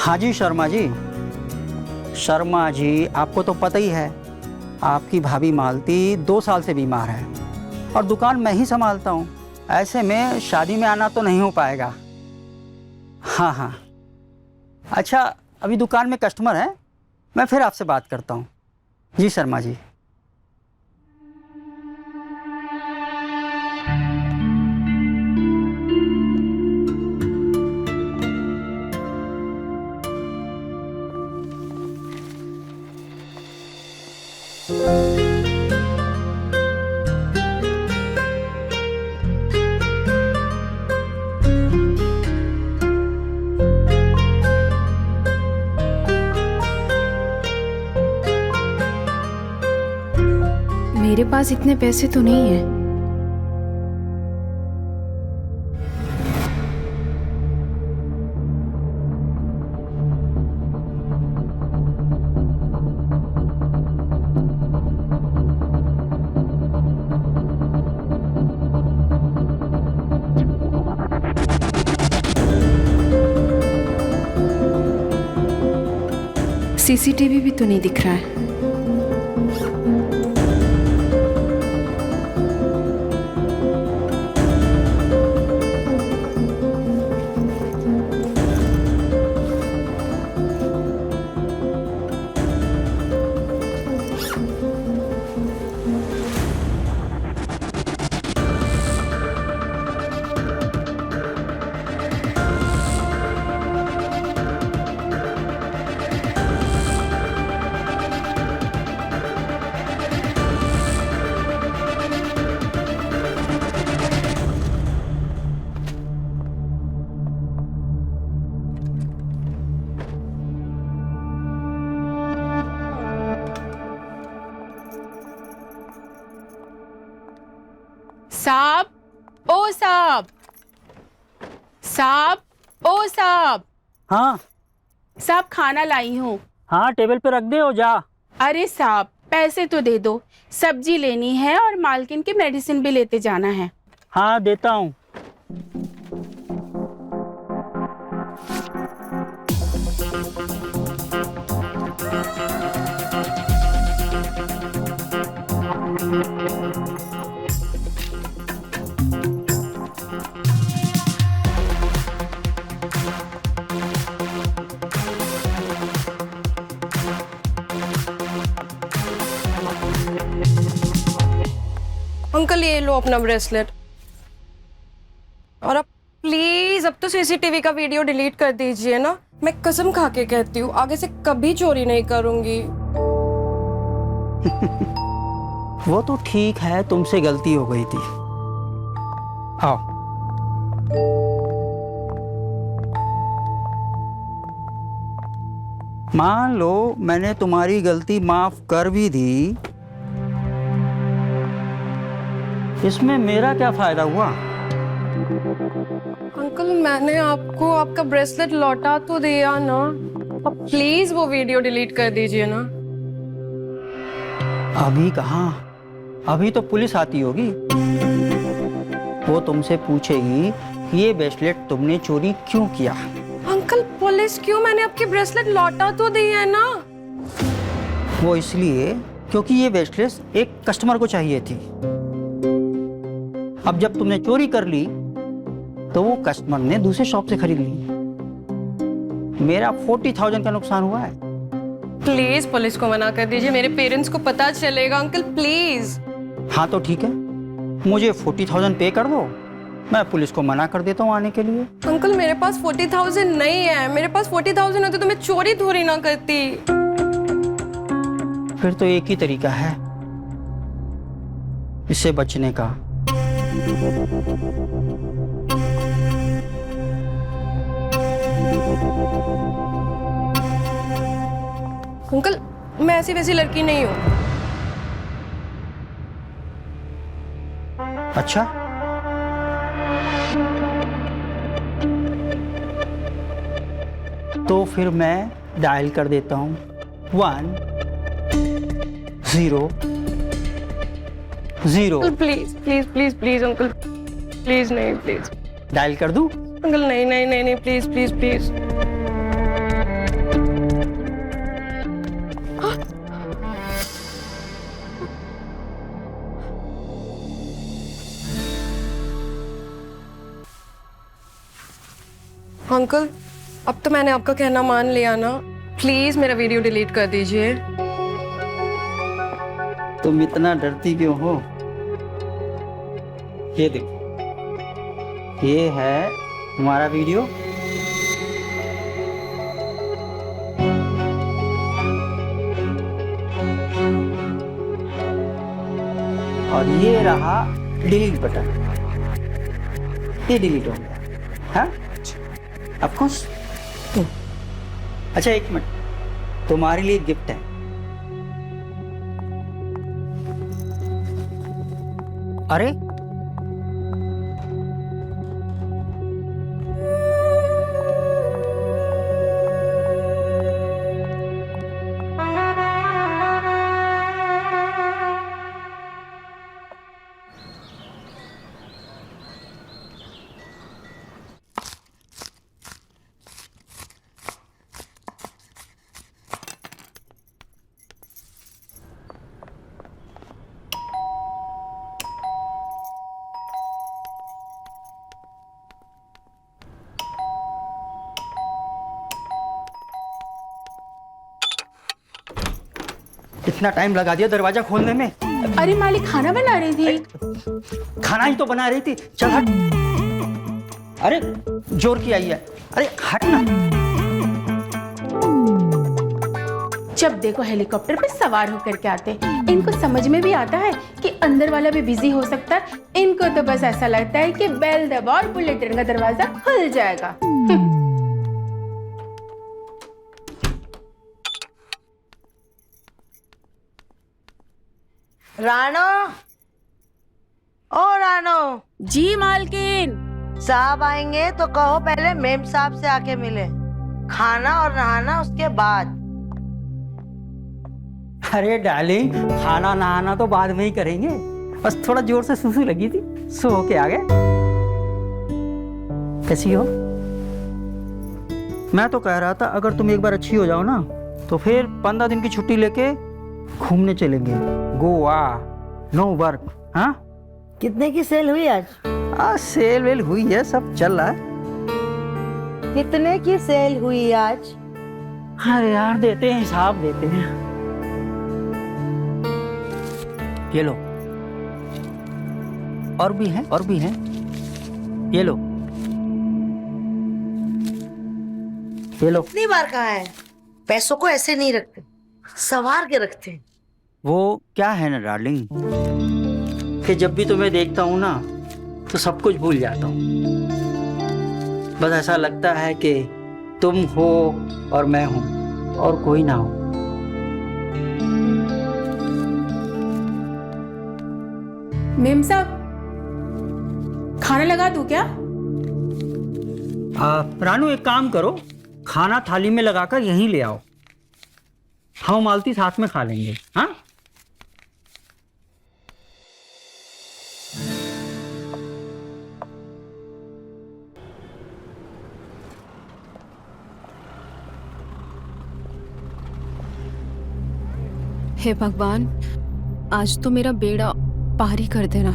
हाँ जी शर्मा जी। शर्मा जी, आपको तो पता ही है, आपकी भाभी मालती 2 साल से बीमार है और दुकान मैं ही संभालता हूँ। ऐसे में शादी में आना तो नहीं हो पाएगा। हाँ हाँ, अच्छा अभी दुकान में कस्टमर है, मैं फिर आपसे बात करता हूँ। जी शर्मा जी। मेरे पास इतने पैसे तो नहीं है। सीसीटीवी भी तो नहीं दिख रहा है। साहब, ओ साहब, साहब, ओ साहब, हाँ साहब खाना लाई हूँ। हाँ, टेबल पे रख दे और जा। अरे साहब पैसे तो दे दो, सब्जी लेनी है और मालकिन की मेडिसिन भी लेते जाना है। हाँ देता हूँ। अंकल ये लो अपना ब्रेसलेट। और अब प्लीज अब तो सीसीटीवी का वीडियो डिलीट कर दीजिए ना। मैं कसम खा के कहती हूँ आगे से कभी चोरी नहीं करूंगी। वो तो ठीक है, तुमसे गलती हो गई थी। आओ। मान लो मैंने तुम्हारी गलती माफ कर भी दी, इसमें मेरा क्या फायदा हुआ? अंकल मैंने आपको आपका ब्रेसलेट लौटा तो दिया ना। अब प्लीज वो वीडियो डिलीट कर दीजिए ना। अभी कहाँ, अभी तो पुलिस आती होगी। वो तुमसे पूछेगी कि ये ब्रेसलेट तुमने चोरी क्यों किया। अंकल पुलिस क्यों, मैंने आपकी ब्रेसलेट लौटा तो दी है ना। वो इसलिए क्योंकि ये ब्रेसलेट एक कस्टमर को चाहिए थी। अब जब तुमने चोरी कर ली तो वो कस्टमर ने दूसरे शॉप से खरीद ली। मेरा 40,000 का नुकसान हुआ है। प्लीज पुलिस को मना कर दीजिए, मेरे पेरेंट्स को पता चलेगा। Uncle please. हाँ तो ठीक है, मुझे 40,000 पे कर दो, मैं पुलिस को मना कर देता हूँ आने के लिए। अंकल मेरे पास 40,000 नहीं है। मेरे पास 40,000 होते तो मैं चोरी थोड़ी ना करती। फिर तो एक ही तरीका है इससे बचने का। अंकल मैं ऐसी वैसी लड़की नहीं हूँ। अच्छा, तो फिर मैं डायल कर देता हूँ 1 0 0। Please please please please uncle, please नहीं, प्लीज डायल कर दूँ? अंकल नहीं नहीं नहीं नहीं, प्लीज प्लीज प्लीज। अंकल, अब तो मैंने आपका कहना मान लिया ना, प्लीज मेरा वीडियो डिलीट कर दीजिए। तुम इतना डरती क्यों हो? ये देखो, ये है तुम्हारा वीडियो। और ये रहा डिलीट बटन, ये डिलीट हो गया। हाँ, ऑफ कोर्स। अच्छा, एक मिनट, तुम्हारे लिए गिफ्ट है। अरे, इतना टाइम लगा दिया दरवाजा खोलने में। अरे मालिक खाना बना रही थी। खाना ही तो बना रही थी। चल हट। अरे जोर की आई है। अरे हट ना। जब देखो हेलीकॉप्टर पे सवार होकर के आते, इनको समझ में भी आता है कि अंदर वाला भी बिजी हो सकता है। इनको तो बस ऐसा लगता है कि बेल दबाओ और बुलेट ट्रेन का दरवाजा खुल जाएगा। रानो, ओ रानो। जी मालकिन। साहब आएंगे तो कहो पहले मेम साहब से आके मिले, खाना और नहाना उसके बाद। अरे डार्लिंग, खाना नहाना तो बाद में ही करेंगे, बस थोड़ा जोर से सुसु लगी थी, सो के आ गए। कैसी हो? मैं तो कह रहा था अगर तुम एक बार अच्छी हो जाओ ना तो फिर 15 दिन की छुट्टी लेके घूमने चलेंगे, गोवा, नो वर्क। हाँ, कितने की सेल हुई आज? सेल वेल हुई है, सब चल रहा है। कितने की सेल हुई आज? अरे यार, देते हैं, हिसाब देते हैं। ये लो, और भी हैं, और भी हैं, ये लो, ये लो। कितनी बार कहा है, पैसों को ऐसे नहीं रखते, संवार के रखते हैं। वो क्या है ना डार्लिंग, कि जब भी तुम्हें देखता हूँ ना तो सब कुछ भूल जाता हूँ। बस ऐसा लगता है कि तुम हो और मैं हूँ और कोई ना हो। मेम साहब, खाना लगा दूं क्या? रानू, एक काम करो, खाना थाली में लगाकर यहीं ले आओ, हम मालती साथ में खा लेंगे। हाँ, हे भगवान, आज तो मेरा बेड़ा पार ही कर देना।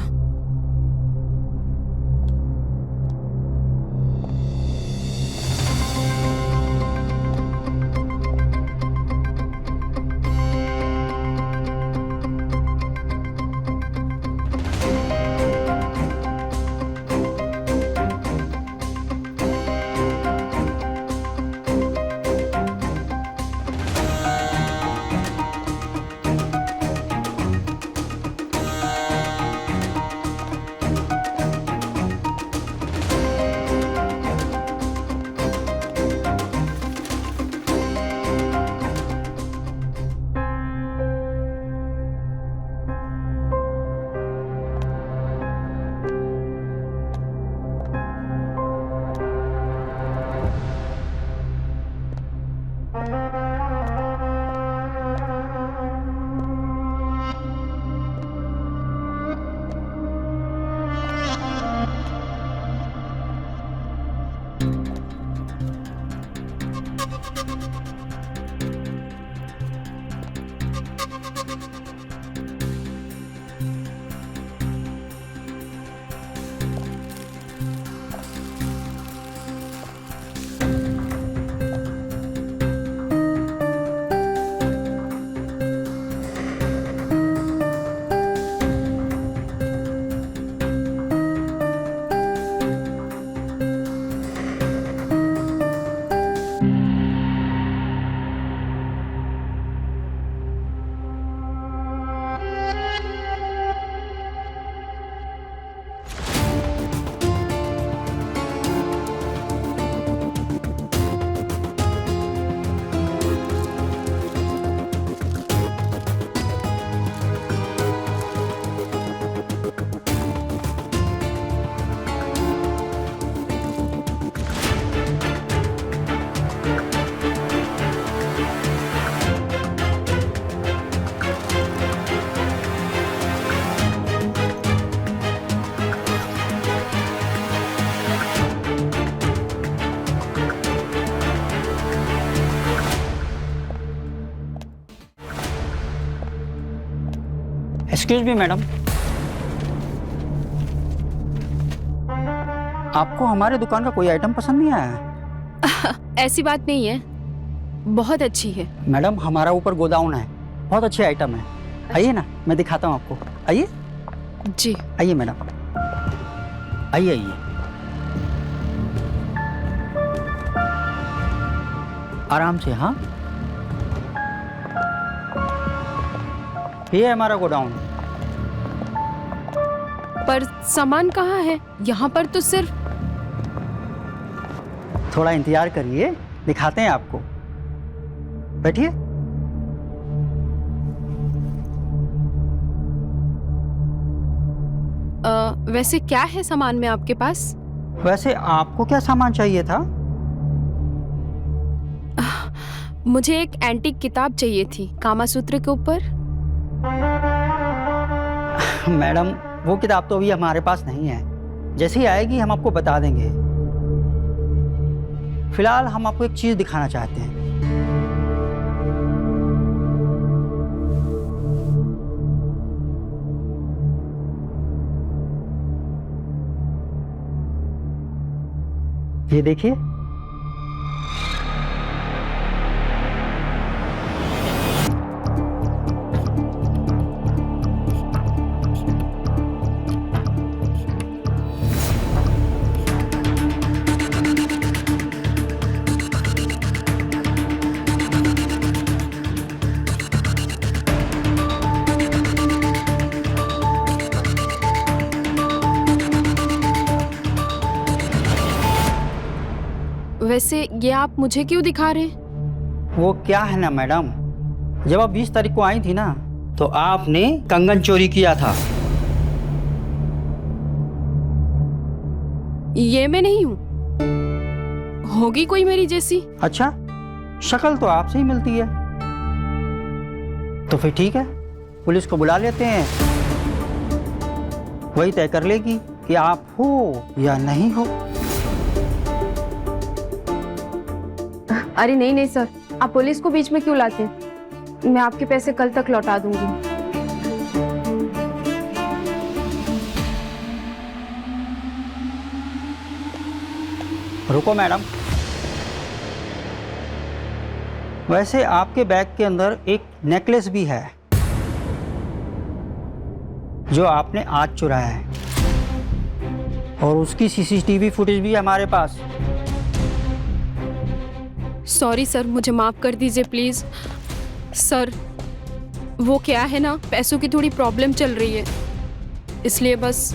एक्सक्यूज मी मैडम, आपको हमारे दुकान का कोई आइटम पसंद नहीं आया? ऐसी बात नहीं है, बहुत अच्छी है। मैडम हमारा ऊपर गोडाउन है, बहुत अच्छे आइटम है। आइए ना, मैं दिखाता हूँ आपको। आइए जी। आइए मैडम, आइए आइए। आराम से, हाँ। ये है हमारा गोडाउन। पर सामान कहाँ है? यहाँ पर तो सिर्फ। थोड़ा इंतजार करिए, दिखाते हैं आपको। बैठिए। वैसे क्या है सामान में आपके पास? वैसे आपको क्या सामान चाहिए था? मुझे एक एंटीक किताब चाहिए थी कामा सूत्र के ऊपर। मैडम वो किताब तो अभी हमारे पास नहीं है, जैसे ही आएगी हम आपको बता देंगे। फिलहाल हम आपको एक चीज दिखाना चाहते हैं। ये देखिए, वैसे ये आप मुझे क्यों दिखा रहे हैं? वो क्या है ना मैडम, जब आप 20 तारीख को आई थी ना, तो आपने कंगन चोरी किया था। ये मैं नहीं हूँ, होगी कोई मेरी जैसी। अच्छा, शक्ल तो आपसे ही मिलती है। तो फिर ठीक है, पुलिस को बुला लेते हैं, वही तय कर लेगी कि आप हो या नहीं हो। अरे नहीं नहीं सर, आप पुलिस को बीच में क्यों लाते हैं? मैं आपके पैसे कल तक लौटा दूंगी। रुको मैडम, वैसे आपके बैग के अंदर एक नेकलेस भी है जो आपने आज चुराया है, और उसकी सीसीटीवी फुटेज भी है हमारे पास। सॉरी सर, मुझे माफ कर दीजिए प्लीज। सर वो क्या है ना, पैसों की थोड़ी प्रॉब्लम चल रही है, इसलिए बस।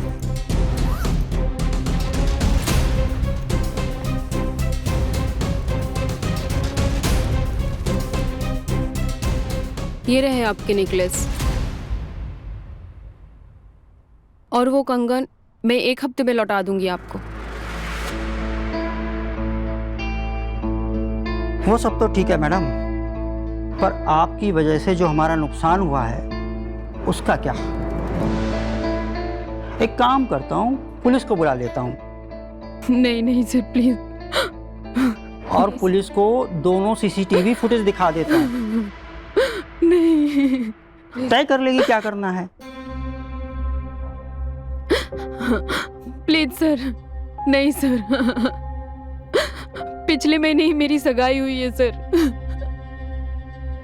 ये रहे आपके नेकलेस, और वो कंगन मैं 1 हफ्ते में लौटा दूंगी आपको। वो सब तो ठीक है मैडम, पर आपकी वजह से जो हमारा नुकसान हुआ है उसका क्या? एक काम करता हूँ, पुलिस को बुला लेता हूँ। नहीं नहीं सर प्लीज। और पुलिस को दोनों सीसीटीवी फुटेज दिखा देता हूँ, नहीं। तय कर लेगी क्या करना है। प्लीज सर, नहीं सर। पिछले महीने ही मेरी सगाई हुई है सर।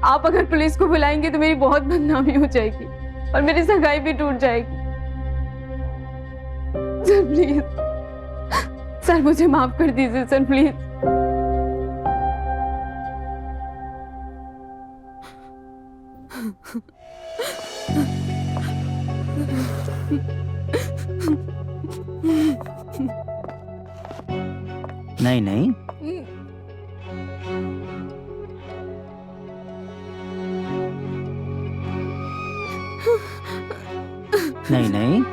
आप अगर पुलिस को बुलाएंगे तो मेरी बहुत बदनामी हो जाएगी और मेरी सगाई भी टूट जाएगी। सर प्लीज, सर मुझे माफ कर दीजिए सर प्लीज। नहीं नहीं, नहीं नहीं,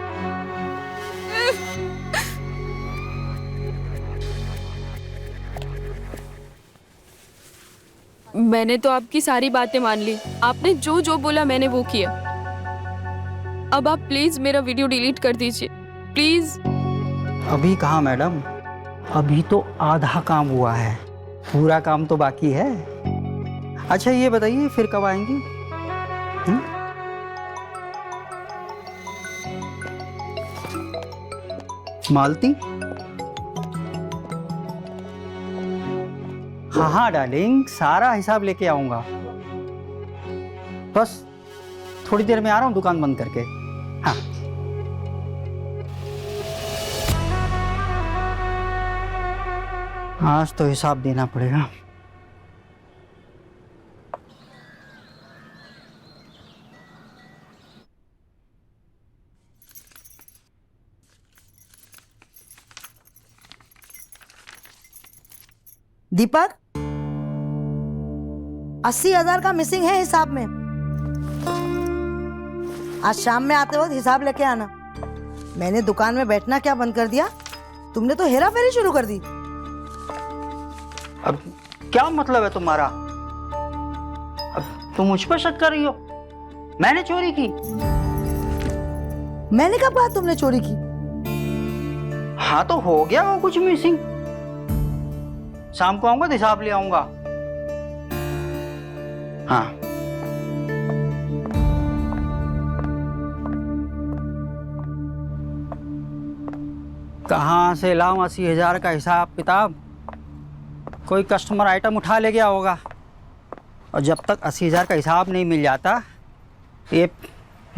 मैंने तो आपकी सारी बातें मान ली, आपने जो जो बोला मैंने वो किया। अब आप प्लीज मेरा वीडियो डिलीट कर दीजिए प्लीज। अभी कहाँ मैडम, अभी तो आधा काम हुआ है, पूरा काम तो बाकी है। अच्छा ये बताइए फिर कब आएंगी? मालती? हाँ हाँ डार्लिंग, सारा हिसाब लेके आऊंगा। बस थोड़ी देर में आ रहा हूँ दुकान बंद करके। हाँ। आज तो हिसाब देना पड़ेगा। दीपक, 80,000 का मिसिंग है हिसाब में। आज शाम में आते वक्त हिसाब लेके आना। मैंने दुकान में बैठना क्या बंद कर दिया, तुमने तो हेरा फेरी शुरू कर दी। अब क्या मतलब है तुम्हारा? अब तुम मुझ पर शक कर रही हो? मैंने चोरी की? मैंने कब कहा तुमने चोरी की? हाँ तो हो गया वो कुछ मिसिंग। शाम को आऊंगा तो हिसाब ले आऊंगा। हाँ। कहाँ से लाऊं 80,000 का हिसाब किताब? कोई कस्टमर आइटम उठा ले गया होगा, और जब तक 80,000 का हिसाब नहीं मिल जाता ये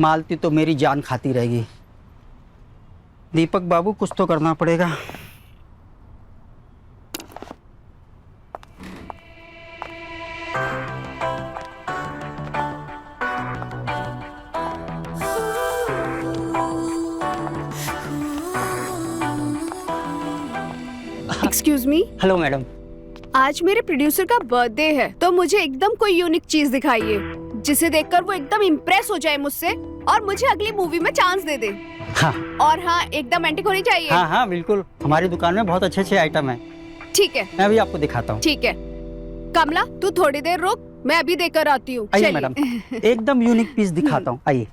मालती तो मेरी जान खाती रहेगी। दीपक बाबू, कुछ तो करना पड़ेगा। Excuse me, hello madam. आज मेरे प्रोड्यूसर का बर्थडे है, तो मुझे एकदम कोई यूनिक चीज दिखाइए जिसे देखकर वो एकदम इम्प्रेस हो जाए मुझसे और मुझे अगली मूवी में चांस दे दे। हाँ और हाँ, एकदम एंटिक होनी चाहिए। हाँ हाँ बिल्कुल, हमारी दुकान में बहुत अच्छे अच्छे आइटम हैं। ठीक है, मैं अभी आपको दिखाता हूँ। ठीक है। कमला, तू थोड़ी देर रुक, मैं अभी देकर आती हूँ। आइए चलिए। मैडम, एकदम यूनिक पीस दिखाता हूँ। आइए।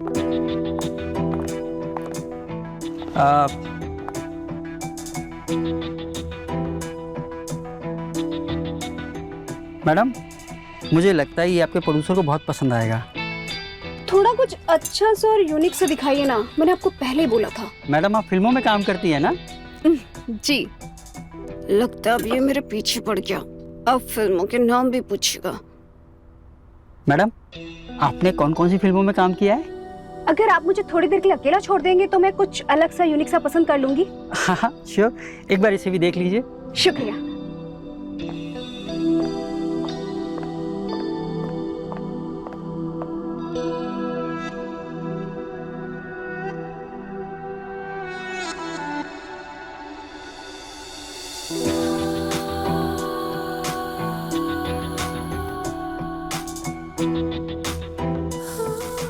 मैडम, मुझे लगता है ये आपके प्रोड्यूसर को बहुत पसंद आएगा। थोड़ा कुछ अच्छा सा और यूनिक सा दिखाइए ना, मैंने आपको पहले ही बोला था। मैडम, आप फिल्मों में काम करती है ना? जी। लगता है अब ये मेरे पीछे पड़ गया, अब फिल्मों के नाम भी पूछेगा। मैडम, आपने कौन कौन सी फिल्मों में काम किया है? अगर आप मुझे थोड़ी देर के लिए अकेला छोड़ देंगे तो मैं कुछ अलग सा यूनिक सा पसंद कर लूंगी। हाँ हाँ श्योर, एक बार इसे भी देख लीजिए। शुक्रिया।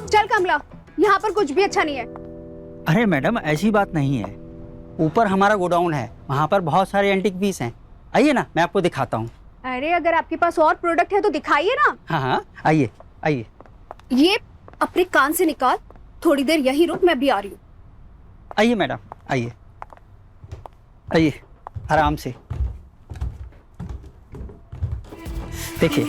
चल कमला, यहाँ पर कुछ भी अच्छा नहीं है। अरे मैडम, ऐसी बात नहीं है। ऊपर हमारा गोडाउन है, वहाँ पर बहुत सारे एंटीक पीस हैं। आइए ना, मैं आपको दिखाता हूँ। अरे अगर आपके पास और प्रोडक्ट है तो दिखाइए ना। हाँ हाँ, आइए आइए। ये अपने कान से निकाल, थोड़ी देर यही रुक, मैं भी आ रही हूँ। आइए मैडम, आइए आइए, आराम से देखिए।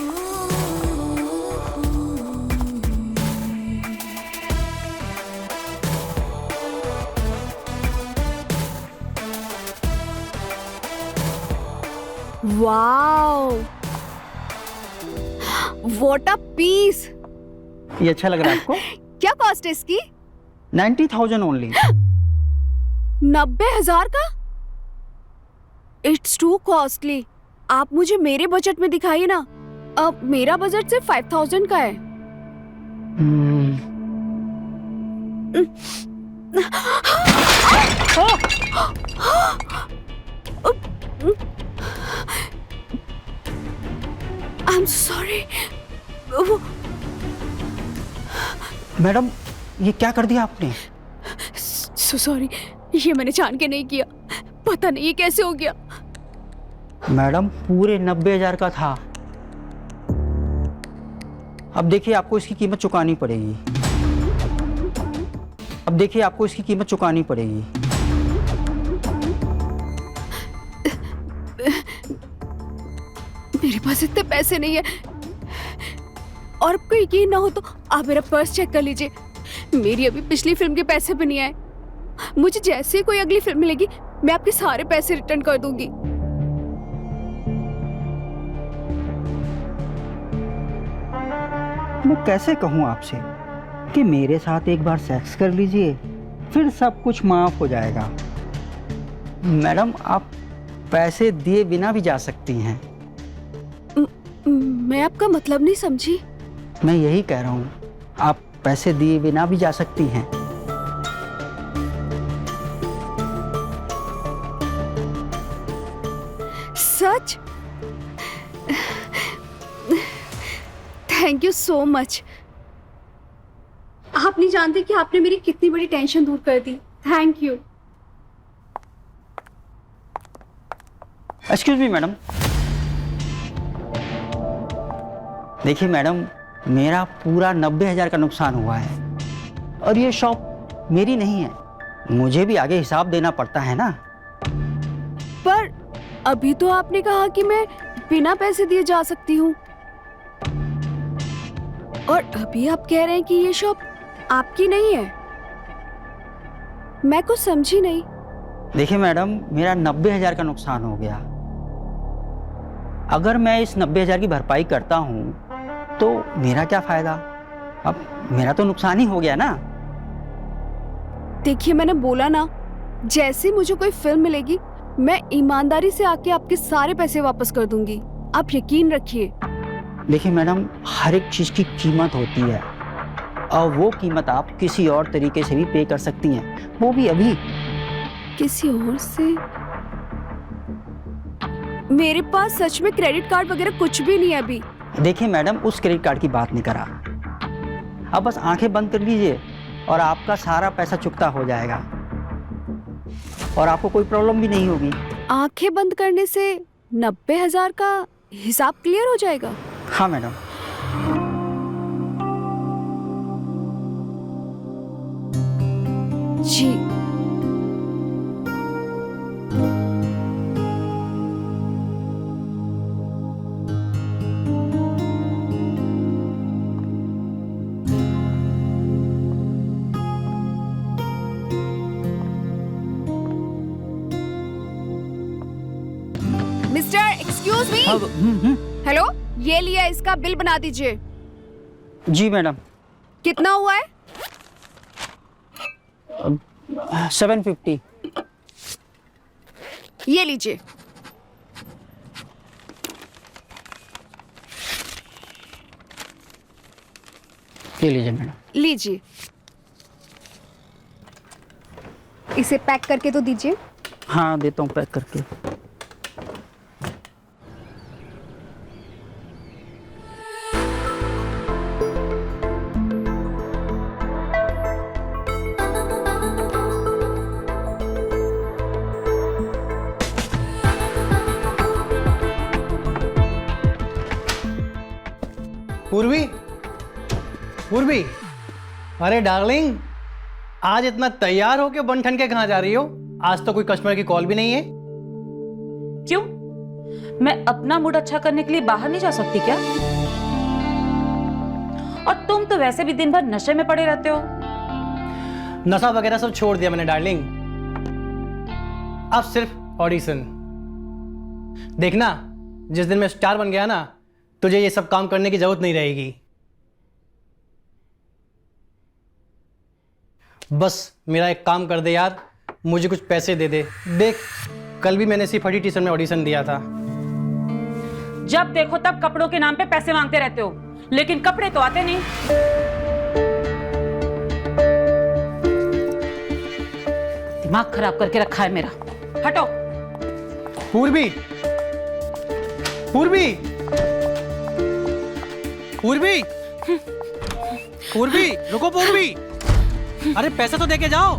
Wow, what a piece. ये अच्छा लग रहा है आपको? क्या कॉस्ट है इसकी? 90,000 ओनली। 90,000 का? It's to costly. आप मुझे मेरे बजट में दिखाइए ना। अब मेरा बजट सिर्फ 5,000 का है। I'm sorry. मैडम, ये क्या कर दिया आपने? So sorry. ये मैंने जान के नहीं किया, पता नहीं ये कैसे हो गया। मैडम, पूरे 90,000 का था। अब देखिए, आपको इसकी कीमत चुकानी पड़ेगी। अब देखिए, आपको इसकी कीमत चुकानी पड़ेगी। मेरे पास इतने पैसे नहीं है, और आपको यकीन ना हो तो आप मेरा पर्स चेक कर लीजिए। मेरी अभी पिछली फिल्म के पैसे भी नहीं आए। मुझे जैसे ही कोई अगली फिल्म मिलेगी मैं आपके सारे पैसे रिटर्न कर दूंगी। मैं कैसे कहूँ आपसे कि मेरे साथ एक बार सेक्स कर लीजिए, फिर सब कुछ माफ हो जाएगा। मैडम, आप पैसे दिए बिना भी जा सकती हैं। मैं आपका मतलब नहीं समझी। मैं यही कह रहा हूँ, आप पैसे दिए बिना भी जा सकती हैं। सच? Thank you so much. आप नहीं जानते कि आपने मेरी कितनी बड़ी टेंशन दूर कर दी। Thank you. Excuse me madam. देखिए मैडम, मेरा पूरा 90,000 का नुकसान हुआ है और ये शॉप मेरी नहीं है, मुझे भी आगे हिसाब देना पड़ता है ना। पर अभी तो आपने कहा कि मैं बिना पैसे दिए जा सकती हूँ, और अभी आप कह रहे हैं कि ये शॉप आपकी नहीं है। मैं कुछ समझी नहीं। देखिए मैडम, मेरा 90,000 का नुकसान हो गया। अगर मैं इस 90,000 की भरपाई करता हूँ तो मेरा क्या फायदा? अब मेरा तो नुकसान ही हो गया ना। देखिए, मैंने बोला ना, जैसे मुझे कोई फिल्म मिलेगी मैं ईमानदारी से आके आपके सारे पैसे वापस कर दूंगी। आप यकीन रखिए। देखिए मैडम, हर एक चीज़ की कीमत होती है और वो कीमत आप किसी और तरीके से भी पे कर सकती हैं, वो भी अभी। किसी और से? मेरे पास सच में क्रेडिट कार्ड वगैरह कुछ भी नहीं है अभी। देखिए मैडम, उस क्रेडिट कार्ड की बात नहीं करा। अब बस आंखें बंद कर लीजिए और आपका सारा पैसा चुकता हो जाएगा और आपको कोई प्रॉब्लम भी नहीं होगी। आंखें बंद करने से 90,000 का हिसाब क्लियर हो जाएगा? हाँ मैडम। जी। Mister, excuse me. हेलो, ये लिया, इसका बिल बना दीजिए। जी मैडम। कितना हुआ है? 750। ये लीजिए। ले लीजिए मैडम। लीजिए, इसे पैक करके तो दीजिए। हाँ, देता हूँ पैक करके। पूर्वी, पूर्वी, अरे डार्लिंग, आज इतना तैयार होके बन ठन के कहाँ जा रही हो? आज तो कोई कस्टमर की कॉल भी नहीं है। क्यों? मैं अपना मूड अच्छा करने के लिए बाहर नहीं जा सकती क्या? और तुम तो वैसे भी दिन भर नशे में पड़े रहते हो। नशा वगैरह सब छोड़ दिया मैंने डार्लिंग। अब सिर्फ ऑडिशन। देखना, जिस दिन मैं स्टार बन गया ना, तुझे ये सब काम करने की जरूरत नहीं रहेगी। बस मेरा एक काम कर दे यार, मुझे कुछ पैसे दे दे। देख, कल भी मैंने इसी फटी टी-शर्ट में ऑडिशन दिया था। जब देखो तब कपड़ों के नाम पे पैसे मांगते रहते हो, लेकिन कपड़े तो आते नहीं। दिमाग खराब करके रखा है मेरा। हटो। पूर्वी, पूर्वी, पूर्वी, पूर्वी, रुको पूर्वी, अरे पैसे तो देके जाओ।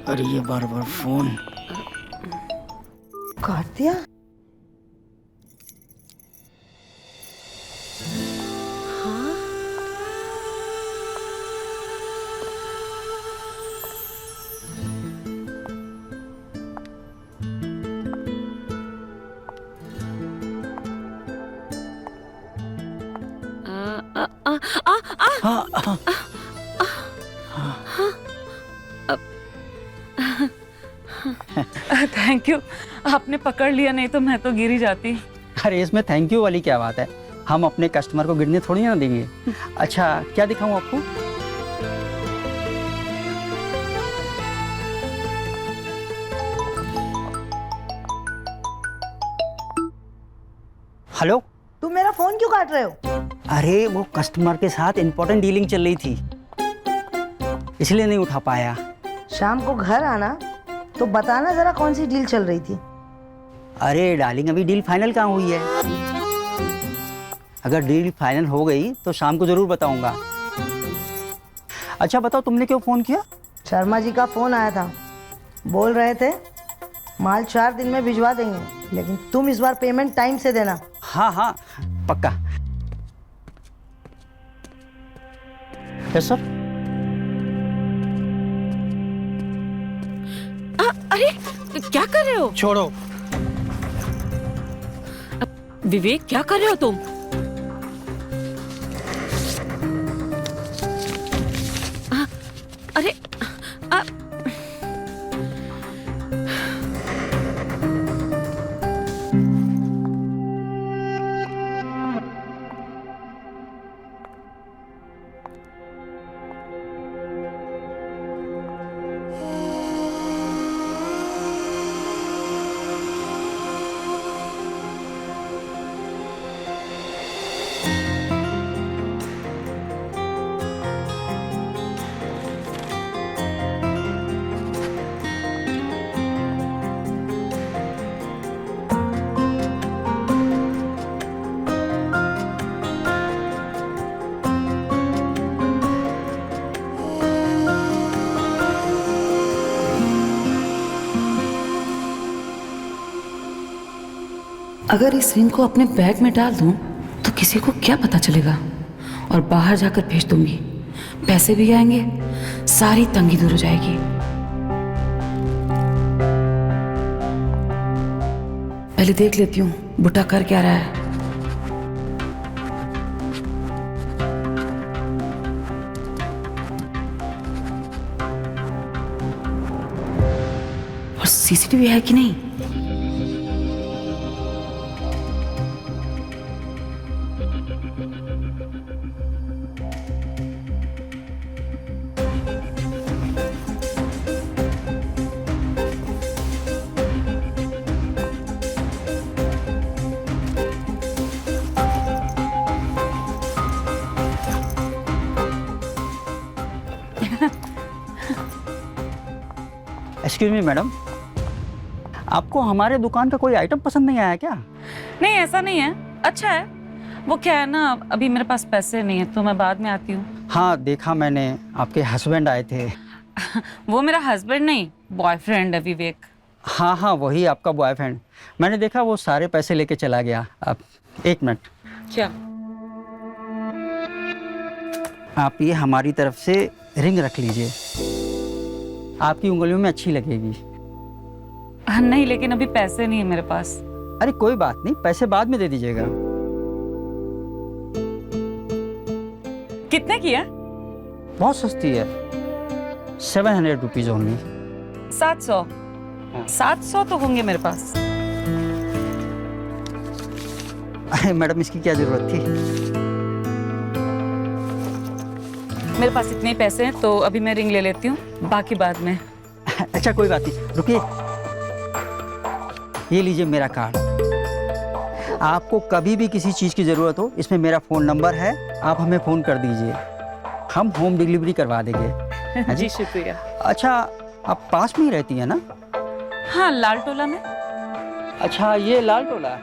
अरे ये बार बार फोन काट दिया। थैंक यू, आपने पकड़ लिया, नहीं तो मैं तो गिर ही जाती। अरे इसमें थैंक यू वाली क्या बात है, हम अपने कस्टमर को गिरने थोड़ी ना देंगे। अच्छा क्या दिखाऊं आपको? हेलो। तुम मेरा फोन क्यों काट रहे हो? अरे वो कस्टमर के साथ इंपॉर्टेंट डीलिंग चल रही थी, इसलिए नहीं उठा पाया। शाम को घर आना तो बताना जरा कौन सी डील चल रही थी। अरे डार्लिंग, अभी डील फाइनल कहाँ हुई है? अगर डील फाइनल हो गई तो शाम को जरूर बताऊंगा। अच्छा बताओ, तुमने क्यों फोन किया? शर्मा जी का फोन आया था, बोल रहे थे माल 4 दिन में भिजवा देंगे, लेकिन तुम इस बार पेमेंट टाइम से देना। हाँ हाँ पक्का। Yes sir. अरे क्या कर रहे हो? छोड़ो। विवेक क्या कर रहे हो तुम? अरे अगर इस रिंग को अपने बैग में डाल दूं तो किसी को क्या पता चलेगा, और बाहर जाकर भेज दूंगी, पैसे भी आएंगे, सारी तंगी दूर हो जाएगी। पहले देख लेती हूँ बुट्टा कर क्या रहा है। और सीसीटीवी है कि नहीं? एक्सक्यूज मी मैडम, आपको हमारे दुकान का कोई आइटम पसंद नहीं आया क्या? नहीं, ऐसा नहीं है, अच्छा है। वो क्या है ना, अभी मेरे पास पैसे नहीं है तो मैं बाद में आती हूँ। हाँ देखा मैंने, आपके हस्बैंड आए थे। वो मेरा हस्बैंड नहीं, बॉयफ्रेंड है विवेक। हाँ हाँ वही आपका बॉयफ्रेंड। मैंने देखा वो सारे पैसे लेके चला गया। अब एक मिनट, क्या? आप ये हमारी तरफ से रिंग रख लीजिए, आपकी उंगलियों में अच्छी लगेगी। नहीं, लेकिन अभी पैसे नहीं है मेरे पास। अरे कोई बात नहीं, पैसे बाद में दे दीजिएगा। कितने की है? बहुत सस्ती है, 700 रुपीज ओनली। 700? 700 तो होंगे मेरे पास। अरे मैडम, इसकी क्या जरूरत थी? मेरे पास इतने ही पैसे हैं तो अभी मैं रिंग ले लेती हूँ, बाकी बाद में। अच्छा कोई बात नहीं, रुकिए, ये लीजिए मेरा कार्ड। आपको कभी भी किसी चीज़ की ज़रूरत हो, इसमें मेरा फ़ोन नंबर है, आप हमें फ़ोन कर दीजिए, हम होम डिलीवरी करवा देंगे। हाँ जी शुक्रिया। अच्छा आप पास में ही रहती हैं ना? हाँ, लाल टोला में। अच्छा ये लाल टोला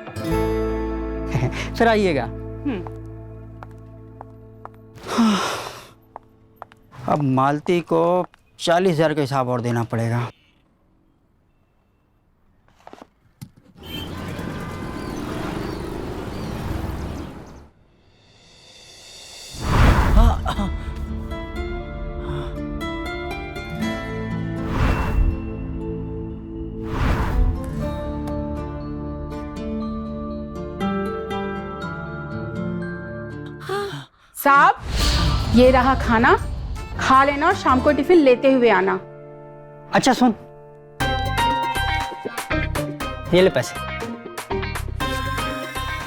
फिर आइएगा। अब मालती को 40,000 का हिसाब और देना पड़ेगा। साहब ये रहा खाना, खा लेना और शाम को टिफिन लेते हुए आना। अच्छा सुन, ये ले पैसे,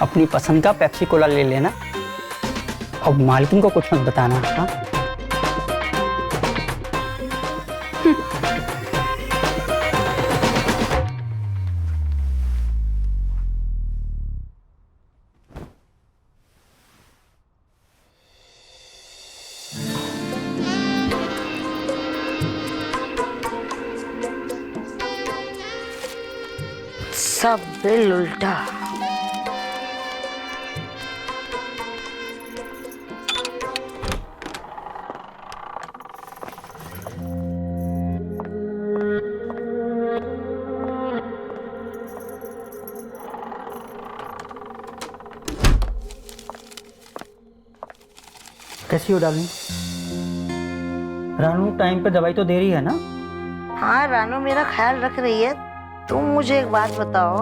अपनी पसंद का पेप्सी कोला ले लेना और मालकिन को कुछ मत बताना। हाँ? सब बिल उल्टा। कैसी हो डार्लिंग? रानू टाइम पे दवाई तो दे रही है ना? हाँ, रानू मेरा ख्याल रख रही है। तुम मुझे एक बात बताओ,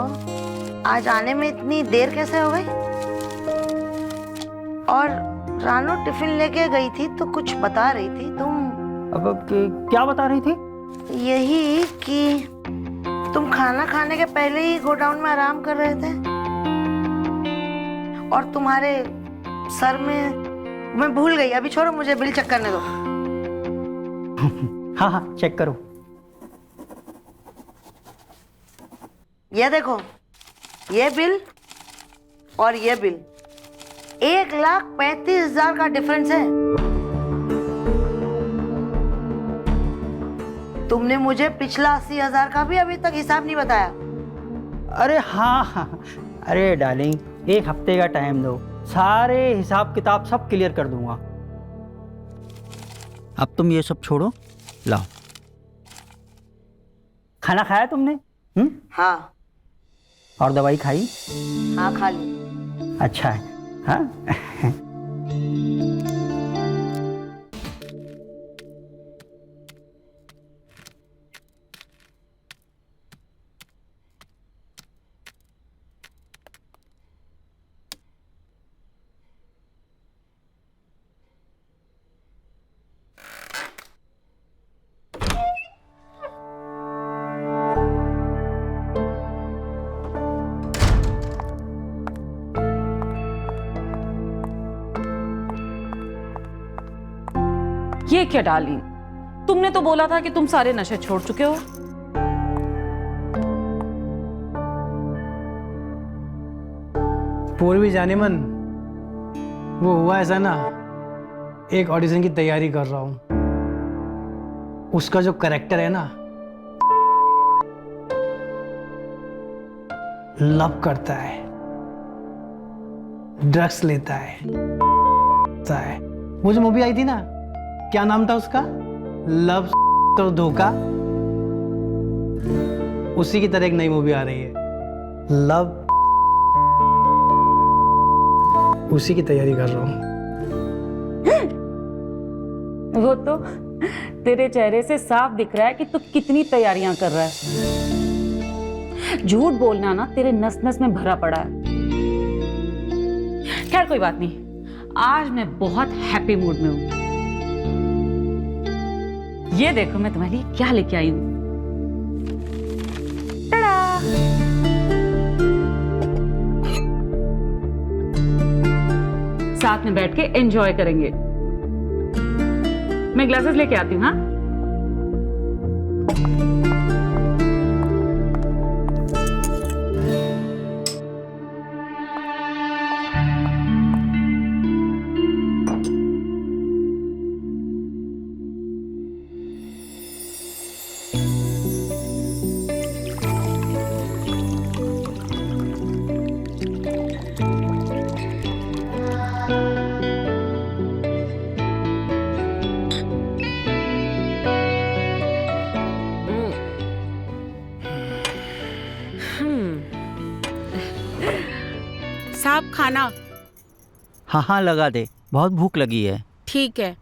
आज आने में इतनी देर कैसे हो गई? और रानू टिफिन लेके गई थी तो कुछ बता रही थी तुम। अब क्या बता रही थी? यही कि तुम खाना खाने के पहले ही गोडाउन में आराम कर रहे थे और तुम्हारे सर में, मैं भूल गई, अभी छोड़ो, मुझे बिल चेक करने दो। हाँ हाँ, चेक करो। ये देखो, ये बिल और ये बिल, 1,35,000 का डिफरेंस है। तुमने मुझे पिछला 80,000 का भी अभी तक हिसाब नहीं बताया। अरे हाँ हाँ, अरे डार्लिंग, एक हफ्ते का टाइम दो, सारे हिसाब किताब सब क्लियर कर दूंगा। अब तुम ये सब छोड़ो, लाओ। खाना खाया तुमने? हाँ। और दवाई खाई? हाँ, खा ली। अच्छा है। हाँ ये क्या डार्लिंग, तुमने तो बोला था कि तुम सारे नशे छोड़ चुके हो। पूर्वी जाने मन, वो हुआ ऐसा ना, एक ऑडिशन की तैयारी कर रहा हूं। उसका जो कैरेक्टर है ना, लव करता है, ड्रग्स लेता है। वो जो मूवी आई थी ना, क्या नाम था उसका, लव तो धोखा, उसी की तरह एक नई मूवी आ रही है, लव, उसी की तैयारी कर रहा हूं। वो तो तेरे चेहरे से साफ दिख रहा है कि तू कितनी तैयारियां कर रहा है। झूठ बोलना ना तेरे नस नस में भरा पड़ा है। खैर कोई बात नहीं, आज मैं बहुत हैप्पी मूड में हूं। ये देखो मैं तुम्हारे लिए क्या लेके आई हूं। टाडा! साथ में बैठ के एंजॉय करेंगे। मैं ग्लासेस लेके आती हूँ। हाँ, साहब खाना। हाँ हाँ, लगा दे, बहुत भूख लगी है। ठीक है।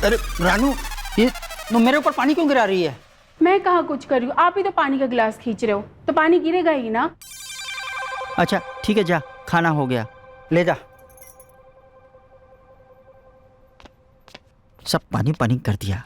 अरे रानू, ये तो मेरे ऊपर पानी क्यों गिरा रही है? मैं कहाँ कुछ कर रही हूँ, आप ही तो पानी का गिलास खींच रहे हो, तो पानी गिरेगा ही ना। अच्छा ठीक है, जा, खाना हो गया, ले जा। सब पानी पानी कर दिया।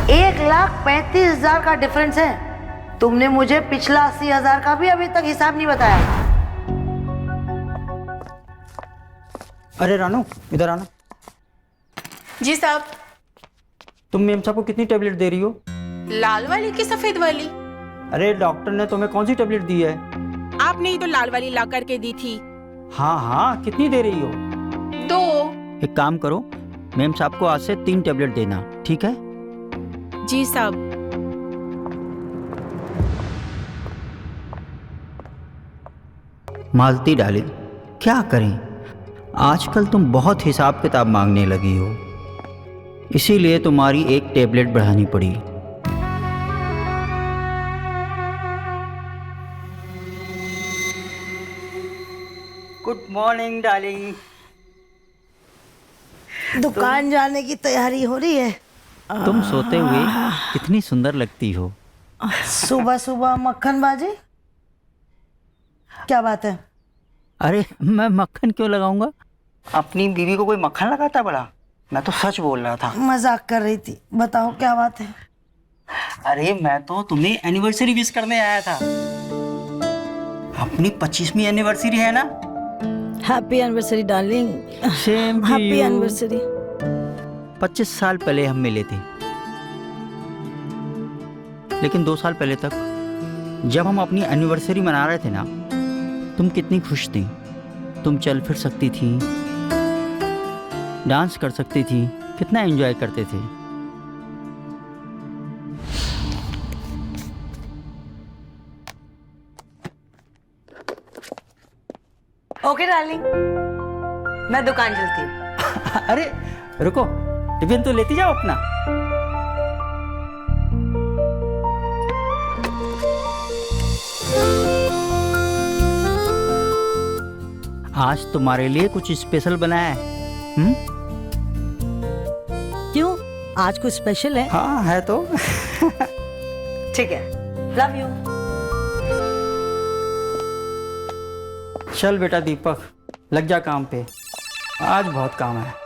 $1,35,000 का डिफरेंस है। तुमने मुझे पिछला 80,000 का भी अभी तक हिसाब नहीं बताया। अरे रानू, इधर आना। जी साहब। तुम मेम साहब को कितनी टेबलेट दे रही हो? लाल वाली की सफेद वाली? अरे डॉक्टर ने तुम्हें कौन सी टेबलेट दी है? आपने ही तो लाल वाली ला करके दी थी। हाँ हाँ, कितनी दे रही हो? 2। एक काम करो, मेम साहब को आज से 3 टेबलेट देना, ठीक है? जी साहब। मालती डाली, क्या करें, आजकल तुम बहुत हिसाब किताब मांगने लगी हो, इसीलिए तुम्हारी एक टेबलेट बढ़ानी पड़ी। Good morning darling. दुकान जाने की तैयारी हो रही है। तुम सोते हुए कितनी सुंदर लगती हो। सुबह सुबह मक्खन बाजी, क्या बात है? अरे मैं मक्खन क्यों लगाऊंगा? अपनी बीवी को कोई मक्खन लगाता बड़ा? मैं तो सच बोल रहा था। मजाक कर रही थी, बताओ क्या बात है? अरे मैं तो तुम्हें एनिवर्सरी विश करने आया था। अपनी 25वीं एनिवर्सरी है ना? Happy anniversary darling. Same happy anniversary. 25 साल पहले हम मिले थे, लेकिन 2 साल पहले तक जब हम अपनी एनिवर्सरी मना रहे थे ना, तुम कितनी खुश थी। तुम चल फिर सकती थी, डांस कर सकती थी, कितना एंजॉय करते थे। ओके डार्लिंग, मैं दुकान चलती हूँ। अरे रुको, टिफिन तो लेती जाओ अपना। आज तुम्हारे लिए कुछ स्पेशल बनाया है। क्यों, आज कुछ स्पेशल है? हाँ है तो। ठीक है, लव यू। चल बेटा दीपक, लग जा काम पे, आज बहुत काम है।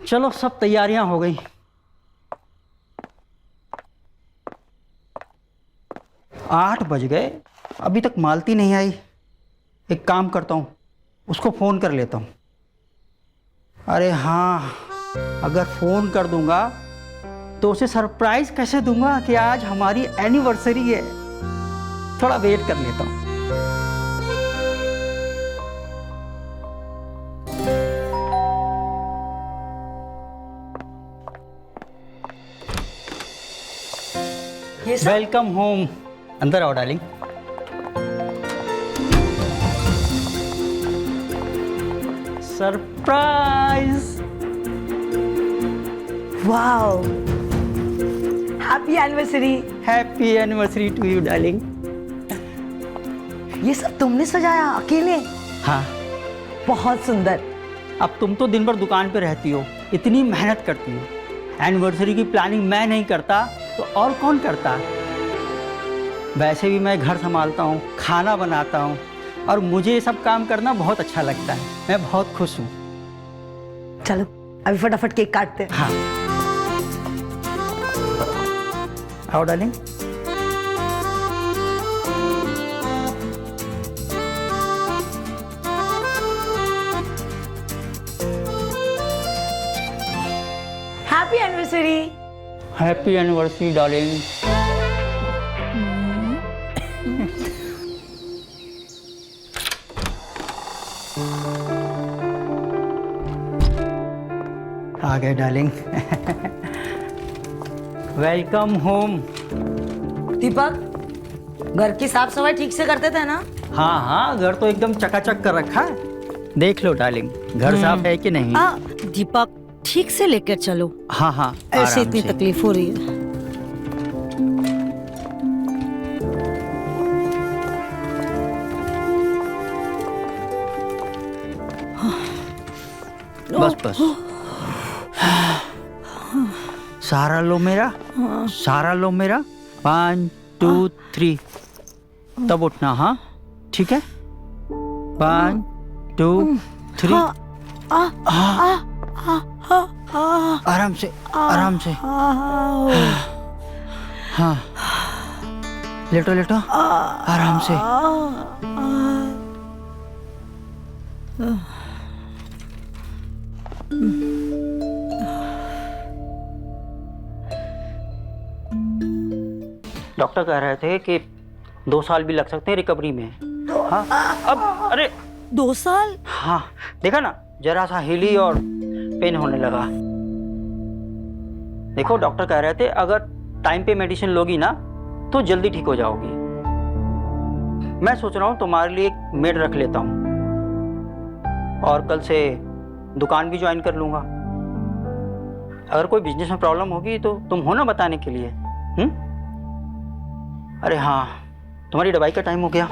चलो सब तैयारियां हो गई। 8 बज गए, अभी तक मालती नहीं आई। एक काम करता हूँ, उसको फ़ोन कर लेता हूँ। अरे हाँ, अगर फ़ोन कर दूंगा तो उसे सरप्राइज कैसे दूंगा कि आज हमारी एनिवर्सरी है। थोड़ा वेट कर लेता हूँ। ये सब वेलकम होम। अंदर आओ darling. Surprise. Wow, happy anniversary. Happy anniversary to you darling. ये सब तुमने सजाया अकेले? हाँ, बहुत सुंदर। अब तुम तो दिन भर दुकान पे रहती हो, इतनी मेहनत करती हो, एनिवर्सरी की प्लानिंग मैं नहीं करता तो और कौन करता? वैसे भी मैं घर संभालता हूँ, खाना बनाता हूँ और मुझे ये सब काम करना बहुत अच्छा लगता है। मैं बहुत खुश हूँ। चलो अभी फटाफट केक काटते हैं। हाँ, आओ darling. Happy anniversary. Happy anniversary darling. आ गए डार्लिंग। Welcome home. दीपक, घर की साफ सफाई ठीक से करते थे ना? हाँ हाँ, घर तो एकदम चकाचक कर रखा है। देख लो डार्लिंग, घर साफ है कि नहीं? दीपक, ठीक से लेकर चलो। हाँ हाँ, ऐसे आराम इतनी से। तकलीफ हो रही है। बस बस। सारा लो मेरा, सारा लो मेरा। 1 2 3, तब उठना। हाँ ठीक है। 1 2 3। आराम से, आराम से। हाँ, लेटो लेटो, आराम से। डॉक्टर कह रहे थे कि 2 साल भी लग सकते हैं रिकवरी में। हाँ, अब अरे 2 साल? हाँ, देखा ना, जरा सा हिली और पेन होने लगा। देखो, डॉक्टर कह रहे थे अगर टाइम पे मेडिसिन लोगी ना तो जल्दी ठीक हो जाओगी। मैं सोच रहा हूँ तुम्हारे लिए एक मेड रख लेता हूँ और कल से दुकान भी ज्वाइन कर लूँगा। अगर कोई बिजनेस में प्रॉब्लम होगी तो तुम हो ना बताने के लिए। अरे हाँ, तुम्हारी दवाई का टाइम हो गया।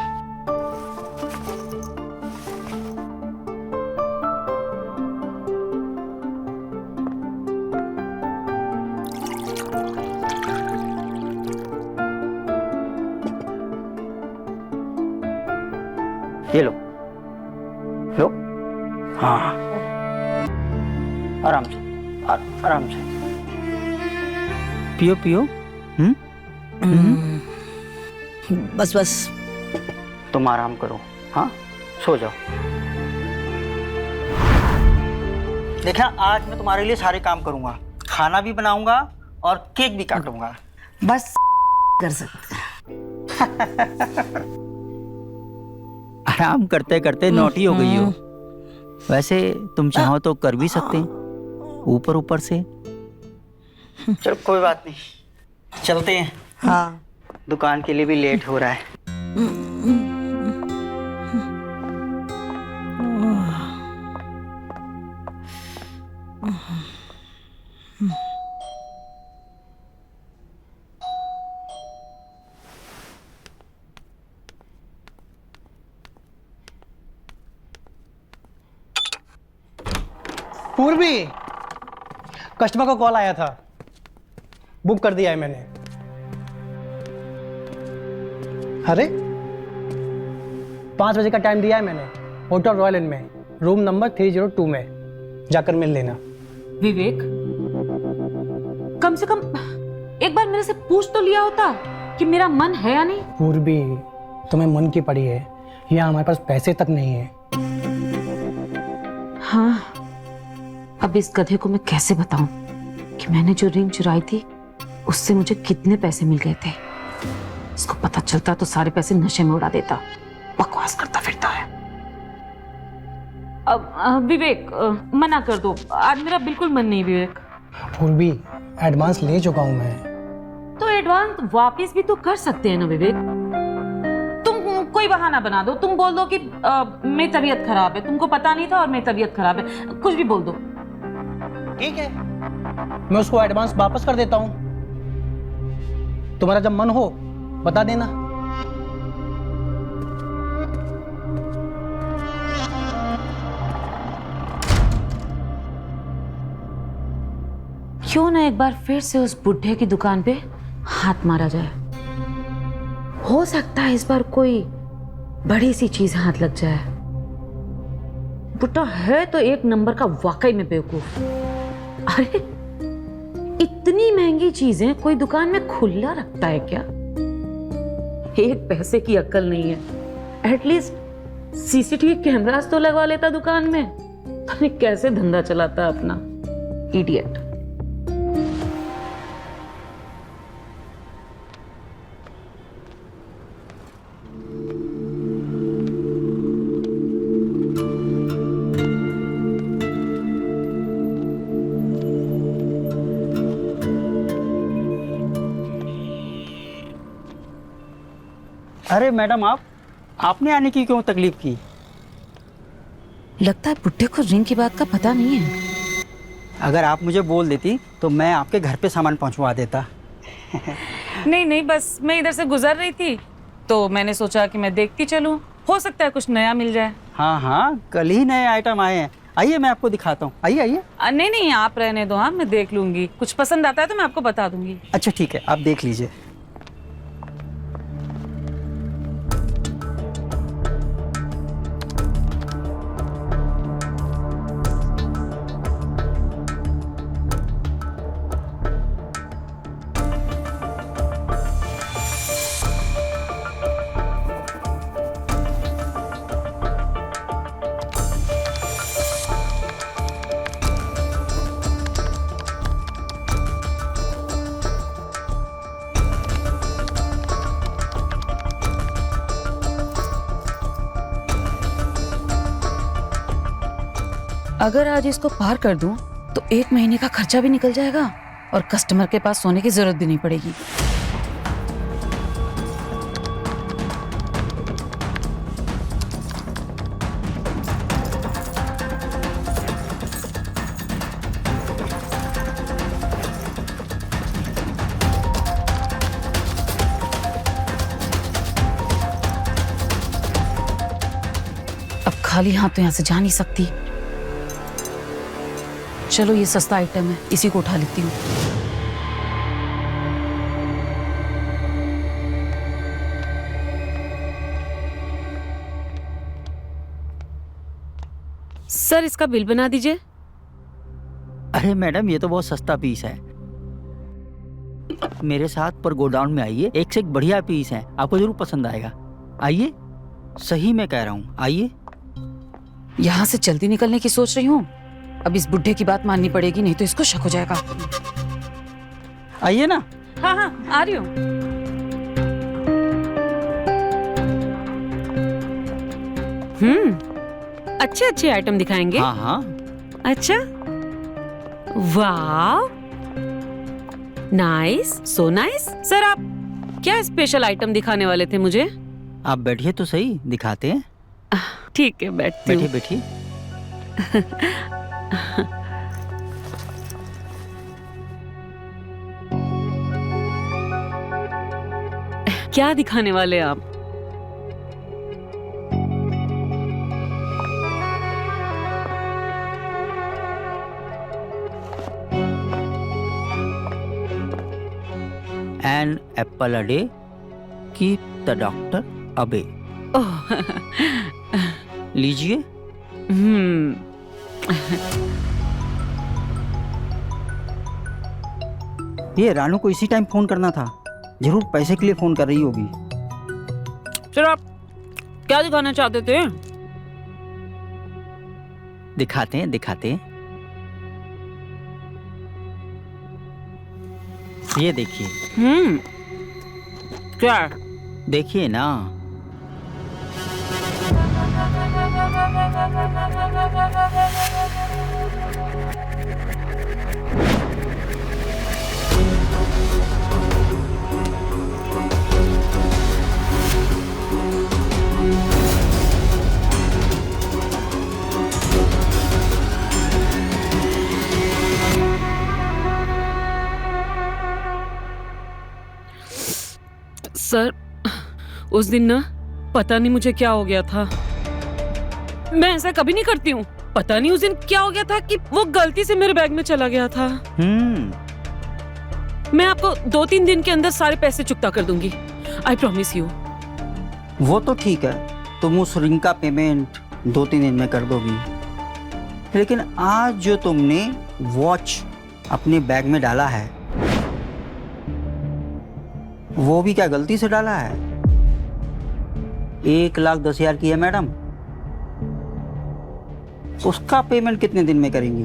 ये लो लो। हाँ, आराम से, आराम से पियो पियो। बस बस, तुम आराम करो। हाँ, सो जाओ। देखा, आज मैं तुम्हारे लिए सारे काम करूंगा, खाना भी बनाऊंगा और केक भी काटूंगा। बस कर सकते हैं। आराम करते करते नौटी हो गई हो। वैसे तुम चाहो तो कर भी सकते हैं, ऊपर ऊपर से। चलो कोई बात नहीं, चलते हैं। हाँ, दुकान के लिए भी लेट हो रहा है। पूर्वी, कस्टमर का कॉल आया था, बुक कर दिया है मैंने। अरे 5 बजे का टाइम दिया है मैंने, होटल रॉयल इन में, रूम नंबर 302 में जाकर मिल लेना। विवेक, कम से कम एक बार मेरे से पूछ तो लिया होता कि मेरा मन है या नहीं। पूर्वी, तुम्हें मन की पड़ी है, यहाँ हमारे पास पैसे तक नहीं है। हाँ, अब इस गधे को मैं कैसे बताऊं कि मैंने जो रिंग चुराई थी उससे मुझे कितने पैसे मिल गए थे। इसको पता चलता तो सारे पैसे नशे में उड़ा देता। बकवास करता फिरता है। अब विवेक, मना कर दो, आज मेरा बिल्कुल मन नहीं। विवेक, पूर्वी, एडवांस ले चुका हूँ मैं। तो एडवांस वापस भी तो कर सकते हैं ना विवेक। तुम कोई बहाना बना दो, तुम बोल दो कि मेरी तबीयत खराब है, तुमको पता नहीं था और मेरी तबीयत खराब है, कुछ भी बोल दो। ठीक है, मैं उसको एडवांस वापस कर देता हूं। तुम्हारा जब मन हो बता देना। क्यों ना एक बार फिर से उस बुढ़े की दुकान पे हाथ मारा जाए। हो सकता है इस बार कोई बड़ी सी चीज हाथ लग जाए। बुढ़ा है तो एक नंबर का वाकई में बेवकूफ। अरे इतनी महंगी चीजें कोई दुकान में खुला रखता है क्या? एक पैसे की अक्ल नहीं है। एटलीस्ट सीसीटीवी कैमरास तो लगवा लेता दुकान में। पता नहीं कैसे धंधा चलाता अपना, इडियट। अरे मैडम, आपने आने की क्यों तकलीफ की? लगता है बुड्ढे को रिंग की बात का पता नहीं है। अगर आप मुझे बोल देती तो मैं आपके घर पे सामान पहुंचवा देता। नहीं नहीं, बस मैं इधर से गुजर रही थी तो मैंने सोचा कि मैं देखती चलूं, हो सकता है कुछ नया मिल जाए। हाँ हाँ, कल ही नए आइटम आए हैं। आइए मैं आपको दिखाता हूँ। आइए आइए। नहीं नहीं, आप रहने दो। हाँ, मैं देख लूंगी, कुछ पसंद आता है तो मैं आपको बता दूंगी। अच्छा ठीक है, आप देख लीजिए। अगर आज इसको पार कर दूं तो 1 महीने का खर्चा भी निकल जाएगा और कस्टमर के पास सोने की जरूरत भी नहीं पड़ेगी। अब खाली हाथ तो यहां से जा नहीं सकती। चलो ये सस्ता आइटम है, इसी को उठा लेती हूँ। सर इसका बिल बना दीजिए। अरे मैडम, ये तो बहुत सस्ता पीस है। मेरे साथ पर गोडाउन में आइए, एक से एक बढ़िया पीस है, आपको जरूर पसंद आएगा। आइए, सही मैं कह रहा हूँ, आइए। यहाँ से जल्दी निकलने की सोच रही हूँ। अब इस बुढ़े की बात माननी पड़ेगी, नहीं तो इसको शक हो जाएगा। आइए ना। हाँ हाँ, आ रही हूँ। अच्छे अच्छे आइटम दिखाएंगे। हाँ हाँ। अच्छा, वाह, नाइस, सो नाइस। सर आप क्या स्पेशल आइटम दिखाने वाले थे मुझे? आप बैठिए तो सही, दिखाते हैं। ठीक है, बैठती हूँ। बैठिए बैठिए। क्या दिखाने वाले आप? An apple a day keep the doctor away। ओह, लीजिए। ये रानू को इसी टाइम फोन करना था, जरूर पैसे के लिए फोन कर रही होगी। सर आप क्या दिखाना चाहते थे? दिखाते हैं दिखाते हैं। ये देखिए। क्या? देखिए ना। सर उस दिन ना पता नहीं मुझे क्या हो गया था। मैं ऐसा कभी नहीं करती हूँ। पता नहीं उस दिन क्या हो गया था कि वो गलती से मेरे बैग में चला गया था। मैं आपको 2-3 दिन के अंदर सारे पैसे चुकता कर दूंगी। I promise you. वो तो ठीक है, तुम उस रिंग का पेमेंट 2-3 दिन में कर दोगी, लेकिन आज जो तुमने वॉच अपने बैग में डाला है वो भी क्या गलती से डाला है? 1,10,000 की है मैडम, उसका पेमेंट कितने दिन में करेंगी?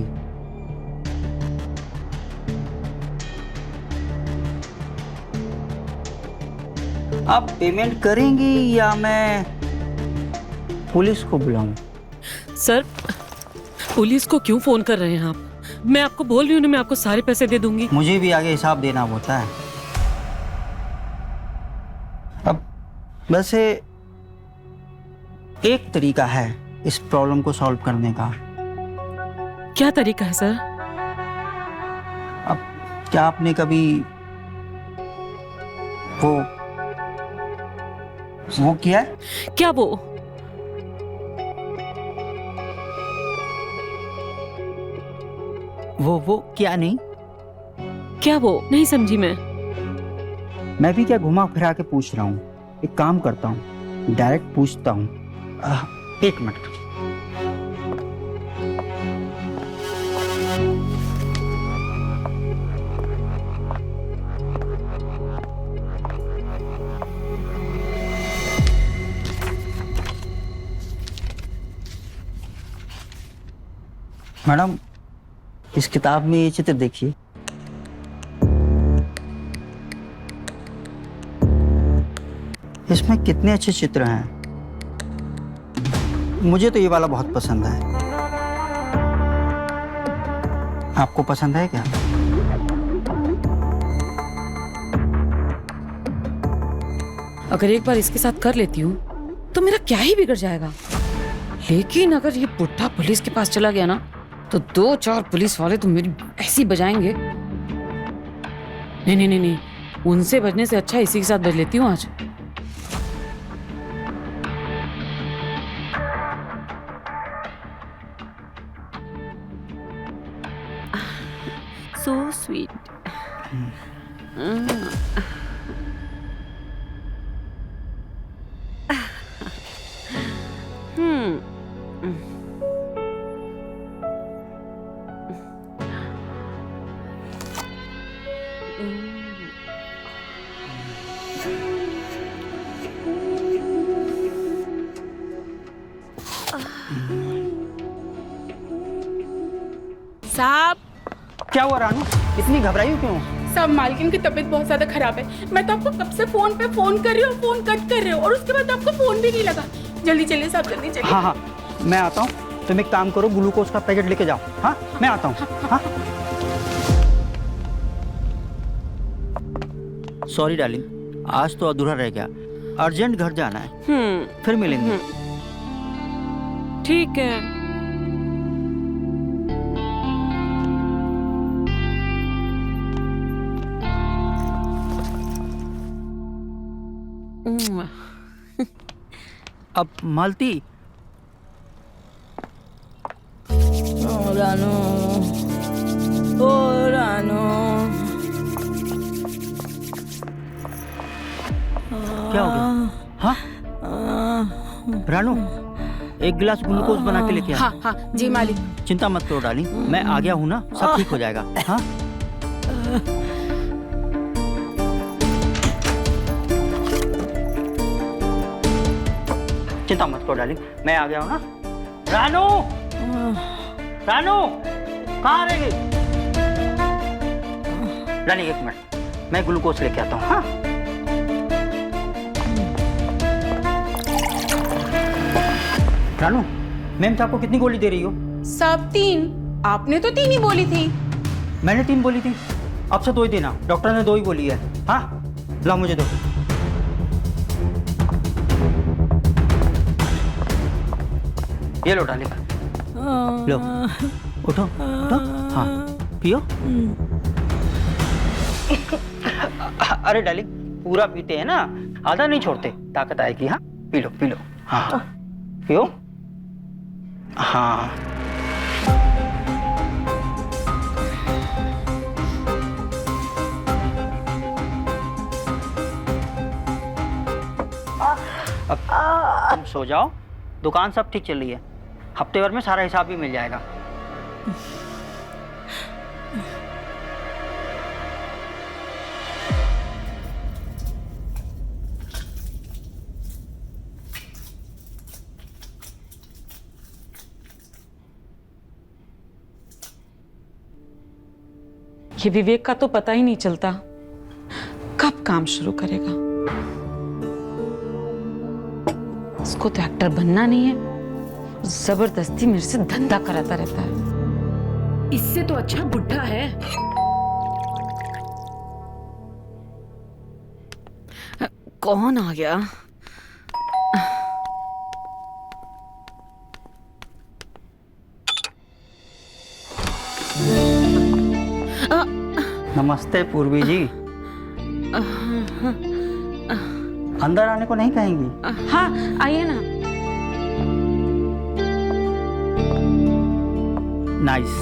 आप पेमेंट करेंगी या मैं पुलिस को बुलाऊं? सर पुलिस को क्यों फोन कर रहे हैं आप? मैं आपको बोल रही हूँ ना, मैं आपको सारे पैसे दे दूंगी। मुझे भी आगे हिसाब देना होता है। अब वैसे एक तरीका है इस प्रॉब्लम को सॉल्व करने का। क्या तरीका है सर? अब क्या आपने कभी वो किया है? क्या वो? वो क्या नहीं? क्या वो? नहीं समझी मैं। मैं भी क्या घुमा फिरा के पूछ रहा हूँ। एक काम करता हूँ, डायरेक्ट पूछता हूँ। 1 मिनट। मैडम, इस किताब में ये चित्र देखिए। इसमें कितने अच्छे चित्र हैं। मुझे तो ये वाला बहुत पसंद है। आपको पसंद है क्या? अगर एक बार इसके साथ कर लेती हूँ तो मेरा क्या ही बिगड़ जाएगा। लेकिन अगर ये बुढ़ा पुलिस के पास चला गया ना तो 2-4 पुलिस वाले तो मेरी ऐसी बजाएंगे। नहीं नहीं नहीं नहीं, उनसे बचने से अच्छा इसी के साथ बच लेती हूँ आज। So sweet. साहब, क्या हुआ रानू, इतनी घबराई हो क्यों? साहब मालकिन की तबीयत बहुत ज्यादा खराब है। मैं तो आपको कब से फोन पे फोन कर रही हूँ, फोन कट कर रहे हो और उसके बाद आपको फोन भी नहीं लगा। जल्दी चलिए साहब, जल्दी चलिए। हाँ, मैं आता हूँ। तुम एक काम करो, ग्लूकोज का पैकेट लेके जाओ। हाँ, मैं आता हूँ। हाँ, सॉरी डार्लिंग, आज तो अधूरा रह गया। अर्जेंट घर जाना है। फिर मिलेंगे। ठीक है। अब मालती, रानू, ओ रानू, क्या हो गया? हाँ रानू, एक गिलास ग्लूकोज बना के लेके आ। हाँ हाँ जी मालिक। चिंता मत करो डार्लिंग, मैं आ गया हूँ ना, सब ठीक हो जाएगा। हाँ, चिंता मत करो डार्लिंग, मैं आ गया हूँ ना। रानू, रानू, कहाँ रह गई? रानी 1 मिनट, मैं ग्लूकोज लेके आता हूँ। हाँ, रानू, मैम आपको कितनी गोली दे रही हो? साहब 3। आपने तो 3 ही बोली थी। मैंने 3 बोली थी, अब से 2 ही देना। डॉक्टर ने 2 ही बोली है। हाँ, लाओ मुझे 2। ये लो डालिंग, लो, उठो उठो। हाँ, पियो। अरे डालिंग, पूरा पीते हैं ना, आधा नहीं छोड़ते, ताकत आएगी। हाँ पी लो पी लो, हाँ पियो। हाँ अब तुम सो जाओ, दुकान सब ठीक चल रही है, हफ्ते भर में सारा हिसाब भी मिल जाएगा। ये विवेक का तो पता ही नहीं चलता कब काम शुरू करेगा। उसको तो एक्टर बनना नहीं है, जबरदस्ती मेरे से धंधा कराता रहता है। इससे तो अच्छा बुढ़ा है। कौन आ गया? नमस्ते पूर्वी जी। अंदर आने को नहीं कहेंगी? हाँ आइए ना। नाइस।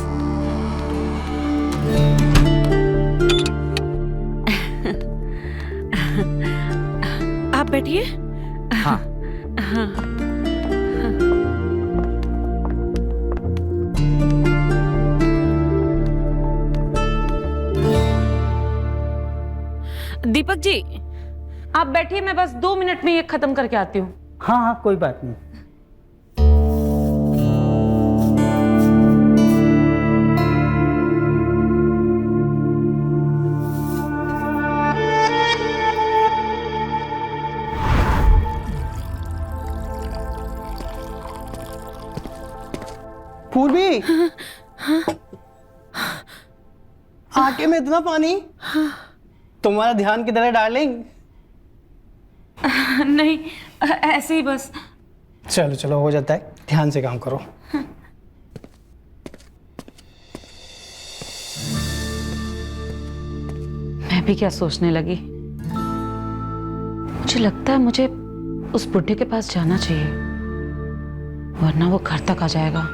आप बैठिए। हाँ दीपक जी आप बैठिए, मैं बस 2 मिनट में ये खत्म करके आती हूँ। हाँ हाँ कोई बात नहीं। पूर्वी, आटे में इतना पानी? तुम्हारा ध्यान किधर है डार्लिंग? नहीं ऐसे ही बस। चलो चलो हो जाता है, ध्यान से काम करो। मैं भी क्या सोचने लगी, मुझे लगता है मुझे उस बुढ़े के पास जाना चाहिए, वरना वो घर तक आ जाएगा।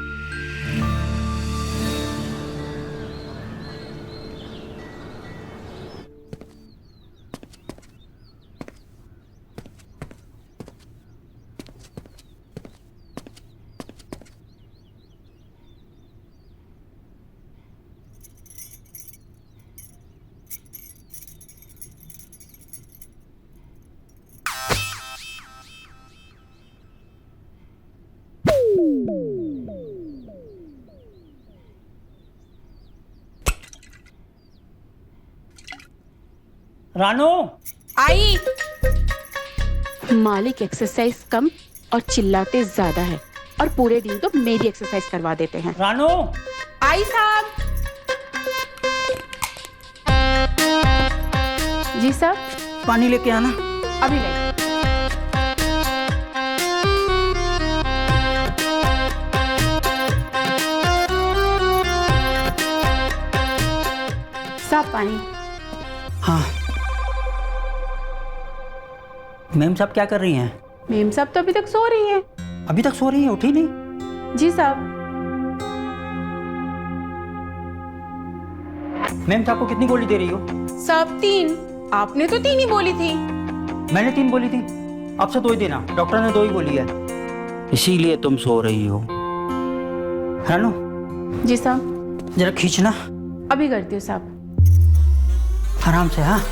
रानू आई। मालिक एक्सरसाइज कम और चिल्लाते ज्यादा है, और पूरे दिन तो मेरी एक्सरसाइज करवा देते हैं। रानू आई साहब। जी साहब। पानी लेके आना। अभी नहीं। साहब पानी। हाँ मैम साहब क्या कर रही हैं? मेम साहब तो अभी तक सो रही है। अभी तक सो रही हैं, उठी नहीं? जी साहब। मैम साहब को कितनी गोली दे रही हो? साहब 3। आपने तो 3 ही बोली थी। मैंने 3 बोली थी, अब से 2 ही देना, डॉक्टर ने 2 ही बोली है, इसीलिए तुम सो रही हो। रानू जी साहब। जरा खींचना। अभी करती हूँ साहब। आराम से। हाँ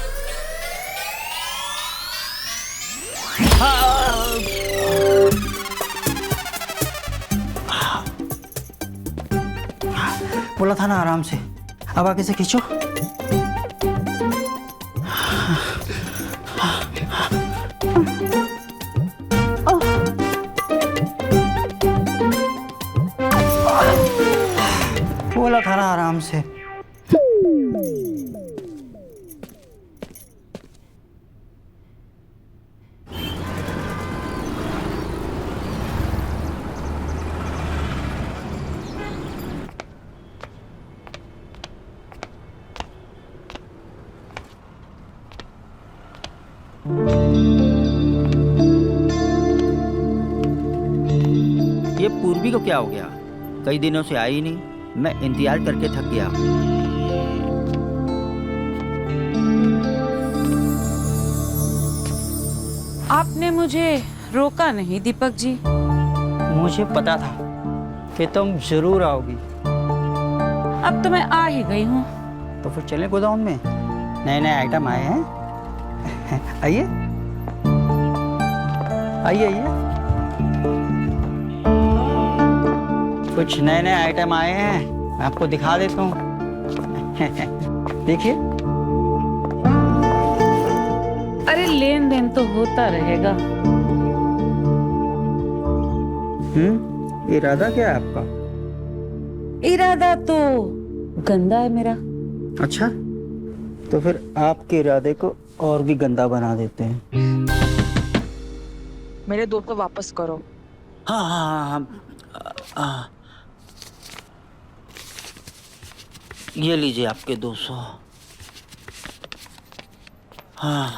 बोला था ना आराम से, अब आगे से खींचो। बोला था ना आराम से। भाभी को क्या हो गया? कई दिनों से आई नहीं, मैं इंतजार करके थक गया। आपने मुझे रोका नहीं दीपक जी। मुझे पता था कि तुम जरूर आओगी। अब तो मैं आ ही गई हूँ। तो फिर चलें गोदाम में, नए नए आइटम आए हैं। आइए आइए आइए, कुछ नए नए आइटम आए हैं, मैं आपको दिखा देता हूँ। देखिए। अरे लेन देन तो होता रहेगा। इरादा क्या है आपका? इरादा तो गंदा है मेरा। अच्छा, तो फिर आपके इरादे को और भी गंदा बना देते हैं। मेरे 2 को वापस करो। हाँ हाँ हाँ, ये लीजिए आपके 200। हाँ,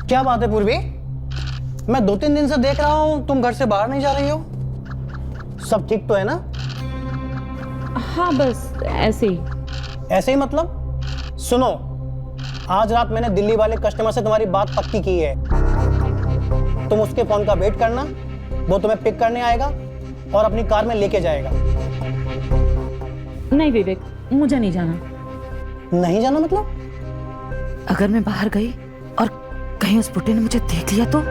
क्या बात है पूर्वी? मैं 2-3 दिन से देख रहा हूँ तुम घर से बाहर नहीं जा रही हो। सब ठीक तो है ना? हाँ बस ऐसे ही। ऐसे ही मतलब? सुनो, आज रात मैंने दिल्ली वाले कस्टमर से तुम्हारी बात पक्की की है। तुम उसके फोन का वेट करना, वो तुम्हें पिक करने आएगा और अपनी कार में लेके जाएगा। नहीं विवेक, मुझे नहीं जाना। नहीं जाना मतलब? अगर मैं बाहर गई और कहीं उस बुड्ढे ने मुझे देख लिया तो?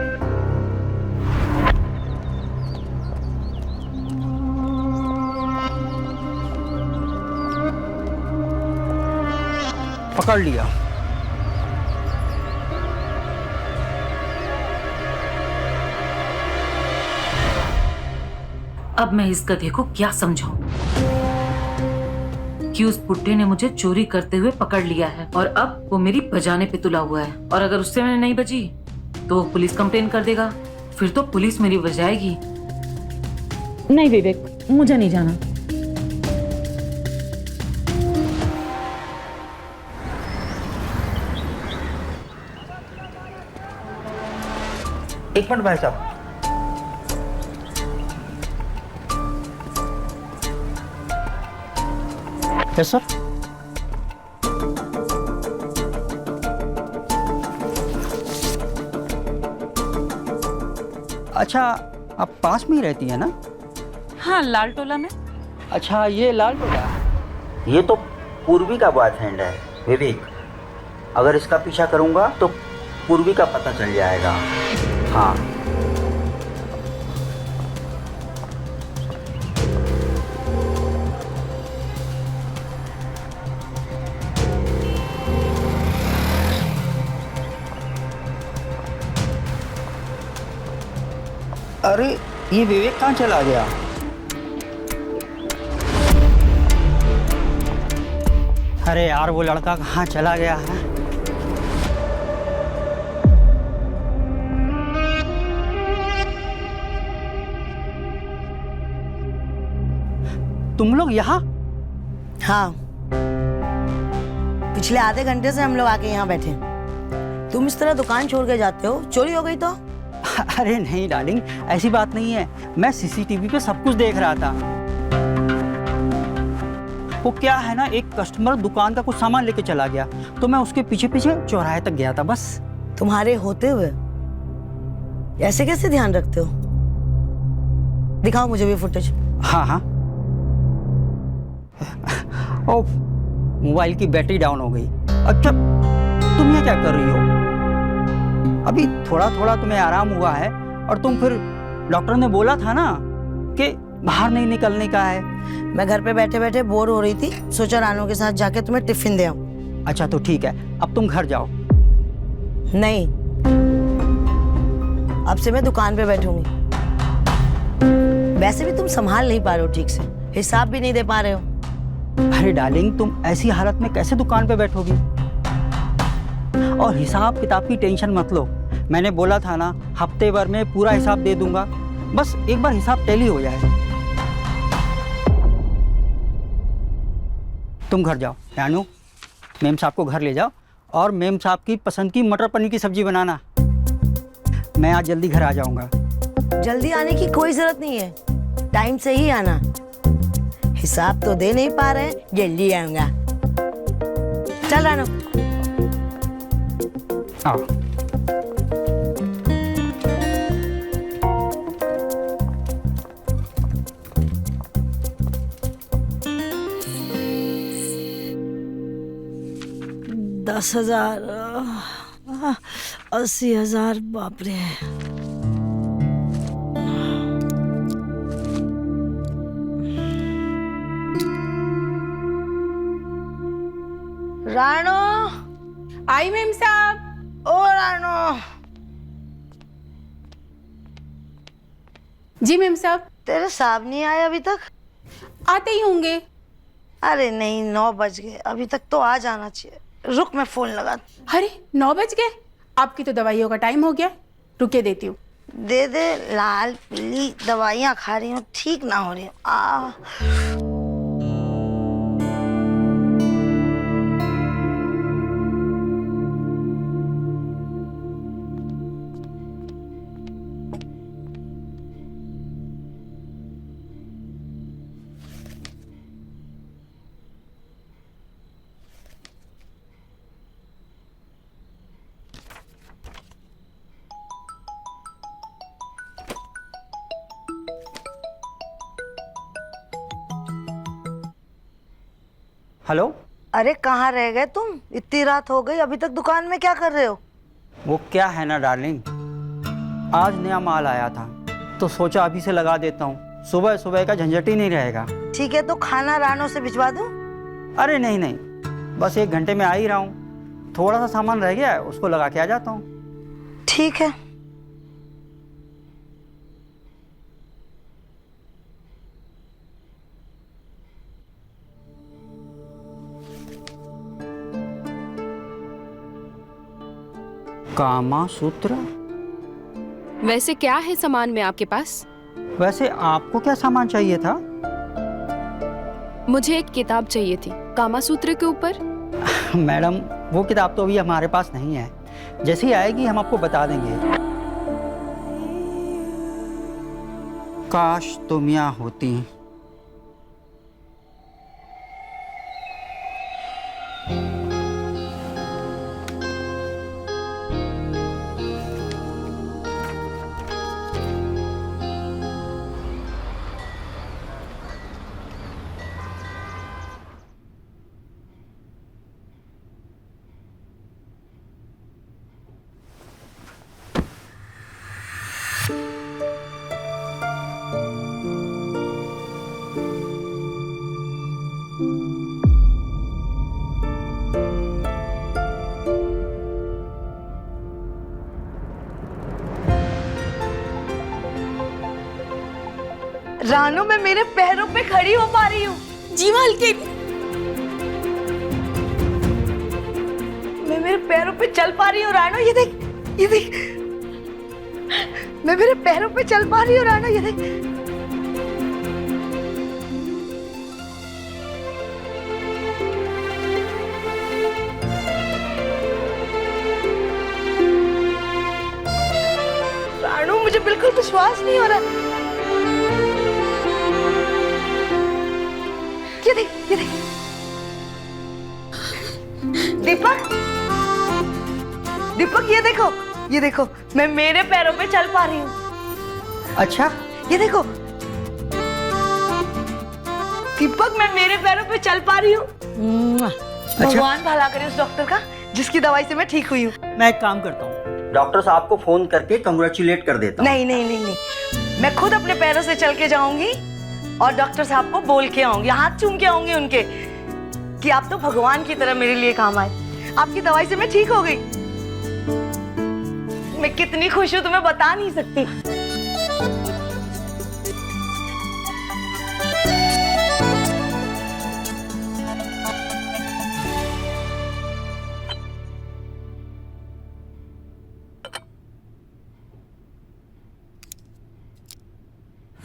पकड़ लिया। अब मैं इस गधे को क्या समझाऊं कि उस बुड्ढे ने मुझे चोरी करते हुए पकड़ लिया है और अब वो मेरी बजाने पे तुला हुआ है, और अगर उससे मैंने नहीं बची तो वो पुलिस कंप्लेन कर देगा, फिर तो पुलिस मेरी बजाएगी। नहीं विवेक, मुझे नहीं जाना। एक मिनट भाई साहब। Yes sir. अच्छा, आप पास में ही रहती है ना? हाँ, लाल टोला में। अच्छा, ये लाल टोला। ये तो पूर्वी का बॉयफ्रेंड है विवेक। अगर इसका पीछा करूंगा तो पूर्वी का पता चल जाएगा। हाँ, अरे ये विवेक कहाँ चला गया? अरे यार, वो लड़का कहाँ चला गया है? तुम लोग यहाँ? हाँ, पिछले आधे घंटे से हम लोग आके यहाँ बैठे। तुम इस तरह दुकान छोड़ के जाते हो, चोरी हो गई तो? अरे नहीं डार्लिंग, ऐसी बात नहीं है। मैं सीसीटीवी पे सब कुछ देख रहा था। वो क्या है ना, एक कस्टमर दुकान का कुछ सामान लेके चला गया तो मैं उसके पीछे पीछे चौराहे तक गया था बस। तुम्हारे होते हुए ऐसे कैसे ध्यान रखते हो? दिखाओ मुझे भी फुटेज। हाँ हाँ। ओ, मोबाइल की बैटरी डाउन हो गई। अच्छा, तुम ये क्या कर रही हो? अभी थोड़ा थोड़ा तुम्हें आराम हुआ है और तुम फिर डॉक्टर ने बोला था ना कि बाहर नहीं निकलने का है। मैं घर पे बैठे बैठे बोर हो रही थी, सोचा रानू के साथ जाके तुम्हें टिफिन दे आऊं। अच्छा तो ठीक है, अब तुम घर जाओ। नहीं, अब से मैं दुकान पे बैठूंगी। वैसे भी तुम संभाल नहीं पा रहे हो ठीक से, हिसाब भी नहीं दे पा रहे हो। अरे डार्लिंग, तुम ऐसी हालत में कैसे दुकान पे बैठोगी? और हिसाब किताब की टेंशन मत लो। मैंने बोला था ना, हफ्ते भर में पूरा हिसाब दे दूंगा। बस एक बार हिसाब टैली हो जाए। तुम घर जाओ रानू, मेम साहब को घर ले जाओ और मेम साहब की पसंद की मटर पनीर की सब्जी बनाना। मैं आज जल्दी घर आ जाऊंगा। जल्दी आने की कोई जरूरत नहीं है, टाइम से ही आना। हिसाब तो दे नहीं पा रहे, जल्दी आऊंगा। चल रानू। आओ। दस 10,000, 80,000, बाप रे। राणो, आई मेम साहब। ओ राणो, जी मेम साहब। तेरे साहब नहीं आए अभी तक? आते ही होंगे। अरे नहीं, 9 बज गए, अभी तक तो आ जाना चाहिए। रुक, मैं फोन लगा। अरे 9 बज गए, आपकी तो दवाइयों का टाइम हो गया। रुके देती हूँ। दे दे, लाल पीली दवाइयाँ खा रही हूँ, ठीक ना हो रही हूँ। हेलो। अरे कहाँ रह गए तुम? इतनी रात हो गई, अभी तक दुकान में क्या कर रहे हो? वो क्या है ना डार्लिंग, आज नया माल आया था तो सोचा अभी से लगा देता हूँ, सुबह सुबह का झंझट ही नहीं रहेगा। ठीक है, तो खाना रानो से भिजवा दूँ? अरे नहीं नहीं, बस 1 घंटे में आ ही रहा हूँ। थोड़ा सा सामान रह गया है, उसको लगा के आ जाता हूँ। ठीक है। कामा सूत्र? वैसे क्या है सामान में आपके पास? वैसे आपको क्या सामान चाहिए था? मुझे एक किताब चाहिए थी कामा सूत्र के ऊपर। मैडम वो किताब तो अभी हमारे पास नहीं है, जैसे ही आएगी हम आपको बता देंगे। काश तुम यहाँ होती। रानू, मैं मेरे पैरों पे खड़ी हो पा रही हूँ। जी मालकिन। मैं मेरे पैरों पे चल पा रही हूँ रानू, ये देख, ये देख। मैं मेरे पैरों पे चल पा रही हूँ रानू, ये देख। रानू, मुझे बिल्कुल विश्वास नहीं हो रहा। ये देख, ये देख। दीपक, दीपक, ये देखो, ये देखो, मैं मेरे पैरों पे चल पा रही हूँ। अच्छा, ये देखो दीपक, मैं मेरे पैरों पे चल पा रही हूँ। भगवान भला करे उस डॉक्टर का जिसकी दवाई से मैं ठीक हुई हूँ। मैं एक काम करता हूँ, डॉक्टर साहब को फोन करके कंग्रेचुलेट कर देता हूँ। नहीं नहीं नहीं नहीं, मैं खुद अपने पैरों से चल के जाऊंगी और डॉक्टर साहब को बोल के आऊंगी, हाथ चूम के आऊंगी उनके, कि आप तो भगवान की तरह मेरे लिए काम आए। आपकी दवाई से मैं ठीक हो गई। मैं कितनी खुश हूं तुम्हें बता नहीं सकती।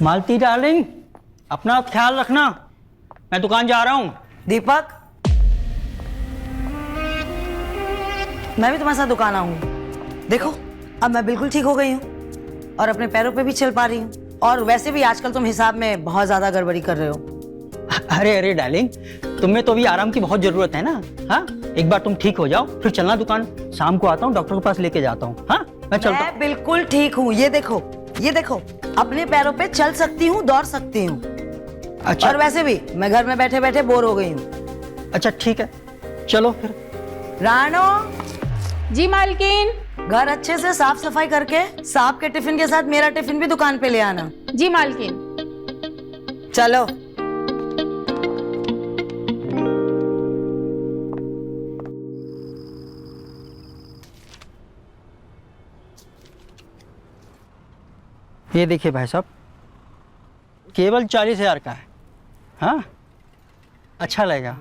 मालती डार्लिंग, अपना ख्याल रखना, मैं दुकान जा रहा हूँ। दीपक, मैं भी तुम्हारे साथ दुकान आऊंगी। देखो, अब मैं बिल्कुल ठीक हो गई हूँ और अपने पैरों पे भी चल पा रही हूँ। और वैसे भी आजकल तुम हिसाब में बहुत ज्यादा गड़बड़ी कर रहे हो। अरे अरे डार्लिंग, तुम्हें तो अभी आराम की बहुत जरूरत है ना। हाँ, एक बार तुम ठीक हो जाओ फिर चलना दुकान। शाम को आता हूँ, डॉक्टर के पास लेके जाता हूँ। हाँ, मैं चलता हूँ। मैं बिल्कुल ठीक हूँ। ये देखो, ये देखो, अपने पैरों पे चल सकती हूँ, दौड़ सकती हूँ। अच्छा, और वैसे भी मैं घर में बैठे बैठे बोर हो गई हूँ। अच्छा ठीक है, चलो फिर। रानो, जी मालकिन। घर अच्छे से साफ सफाई करके सांप के टिफिन के साथ मेरा टिफिन भी दुकान पे ले आना। जी मालकिन। चलो। ये देखिए भाई साहब, केवल 40,000 का है। हाँ, अच्छा लगेगा।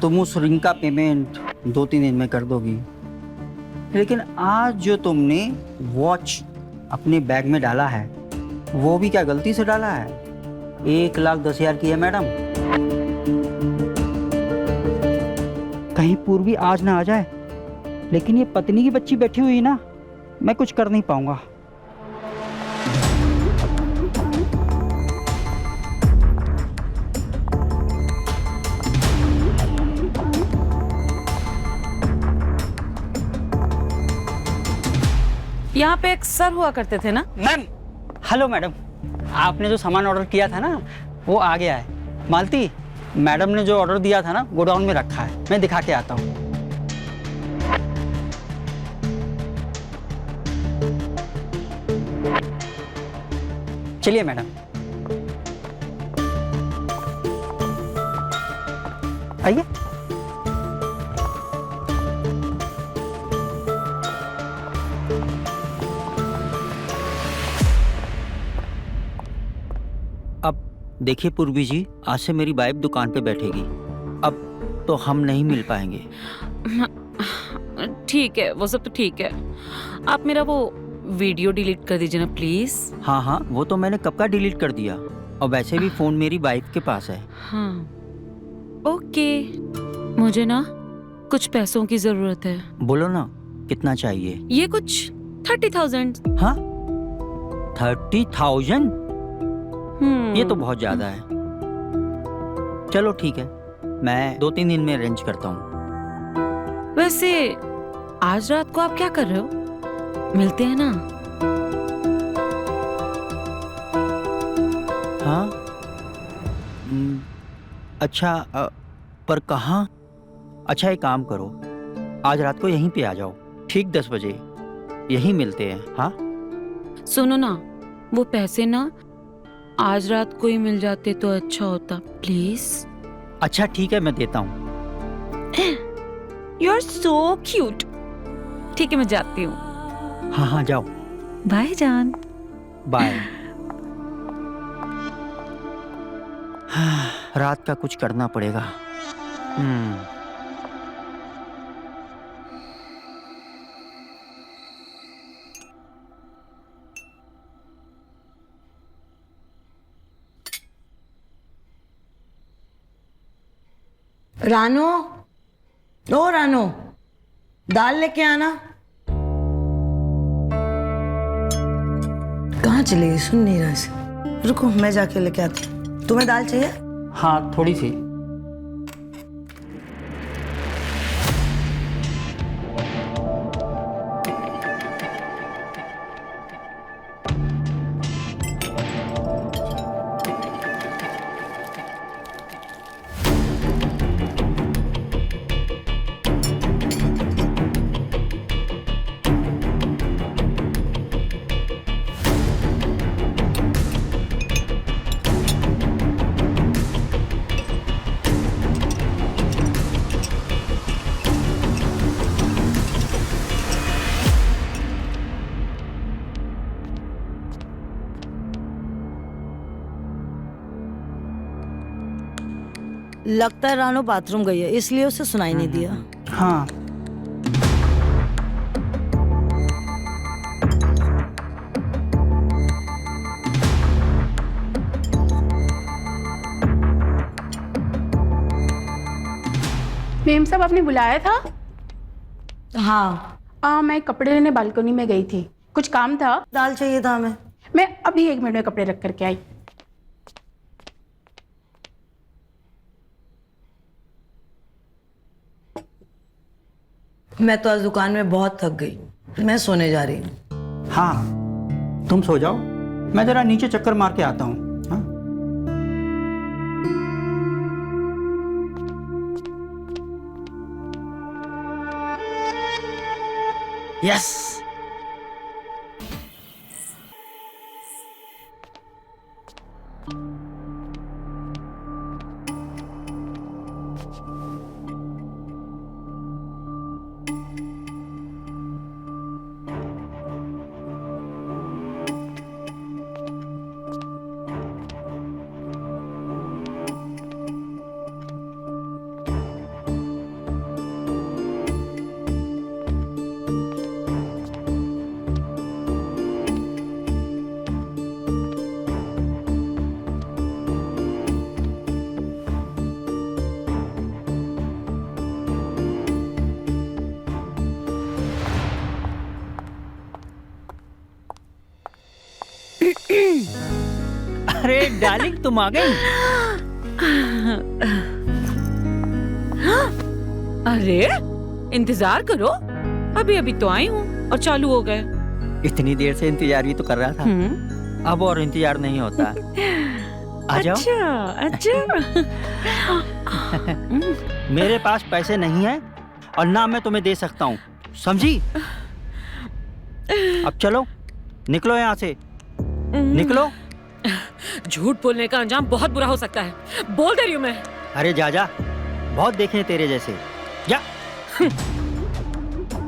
तुम उस रिंग का पेमेंट 2-3 दिन में कर दोगी, लेकिन आज जो तुमने वॉच अपने बैग में डाला है वो भी क्या गलती से डाला है? 1,10,000 की है मैडम। कहीं पूर्वी आज ना आ जाए, लेकिन ये पत्नी की बच्ची बैठी हुई ना, मैं कुछ कर नहीं पाऊंगा। यहाँ पे एक सर हुआ करते थे ना? मैम, हेलो मैडम, आपने जो सामान ऑर्डर किया था ना वो आ गया है। मालती, मैडम ने जो ऑर्डर दिया था ना गोडाउन में रखा है, मैं दिखा के आता हूँ। चलिए मैडम। आइए। अब देखिए पूर्वी जी, आज से मेरी वाइफ दुकान पे बैठेगी। अब तो हम नहीं मिल पाएंगे। ठीक है, वो सब तो ठीक है। आप मेरा वो वीडियो डिलीट कर दीजिए ना प्लीज। हाँ हाँ, वो तो मैंने कब का डिलीट कर दिया, और वैसे भी फोन मेरी वाइफ के पास है। हाँ, ओके। मुझे ना कुछ पैसों की जरूरत है। बोलो ना, कितना चाहिए? ये कुछ 30,000। हाँ, 30,000? ये तो बहुत ज्यादा है। चलो ठीक है, मैं 2-3 दिन में अरेंज करता हूँ। वैसे आज रात को आप क्या कर रहे हो? मिलते हैं ना? हाँ, अच्छा, पर कहाँ? अच्छा, एक काम करो, आज रात को यहीं पे आ जाओ, ठीक 10 बजे यहीं मिलते हैं। हाँ, सुनो ना, वो पैसे ना आज रात को ही मिल जाते तो अच्छा होता, प्लीज। अच्छा ठीक है, मैं देता हूँ। You are so cute. ठीक है, मैं जाती हूँ। हाँ हाँ, जाओ। बाय जान। बाय। रात का कुछ करना पड़ेगा। रानो, ओ रानो, दाल लेके आना। कहाँ चली गई? सुन नहीं रहा इसे। रुको, मैं जाके लेके आती हूँ। तुम्हें दाल चाहिए? हाँ, थोड़ी सी। लगता है रानो बाथरूम गई है, इसलिए उसे सुनाई नहीं दिया। हाँ, मेम साहब आपने बुलाया था? हाँ, मैं कपड़े लेने बालकनी में गई थी, कुछ काम था। दाल चाहिए था हमें। मैं अभी 1 मिनट में कपड़े रख करके आई। मैं तो आज दुकान में बहुत थक गई, मैं सोने जा रही हूँ। हाँ तुम सो जाओ, मैं जरा नीचे चक्कर मार के आता हूँ। हाँ? यस। अरे डार्लिंग तुम आ गई। अरे इंतजार करो, अभी अभी तो आई हूँ और चालू हो गए। इतनी देर से इंतजार भी तो कर रहा था, अब और इंतजार नहीं होता। आ जाओ। अच्छा। मेरे पास पैसे नहीं है और ना मैं तुम्हें दे सकता हूँ, समझी? अब चलो, निकलो यहाँ से, निकलो। झूठ बोलने का अंजाम बहुत बुरा हो सकता है, बोल दे रही हूँ मैं। अरे जा, बहुत देखे तेरे जैसे, जा।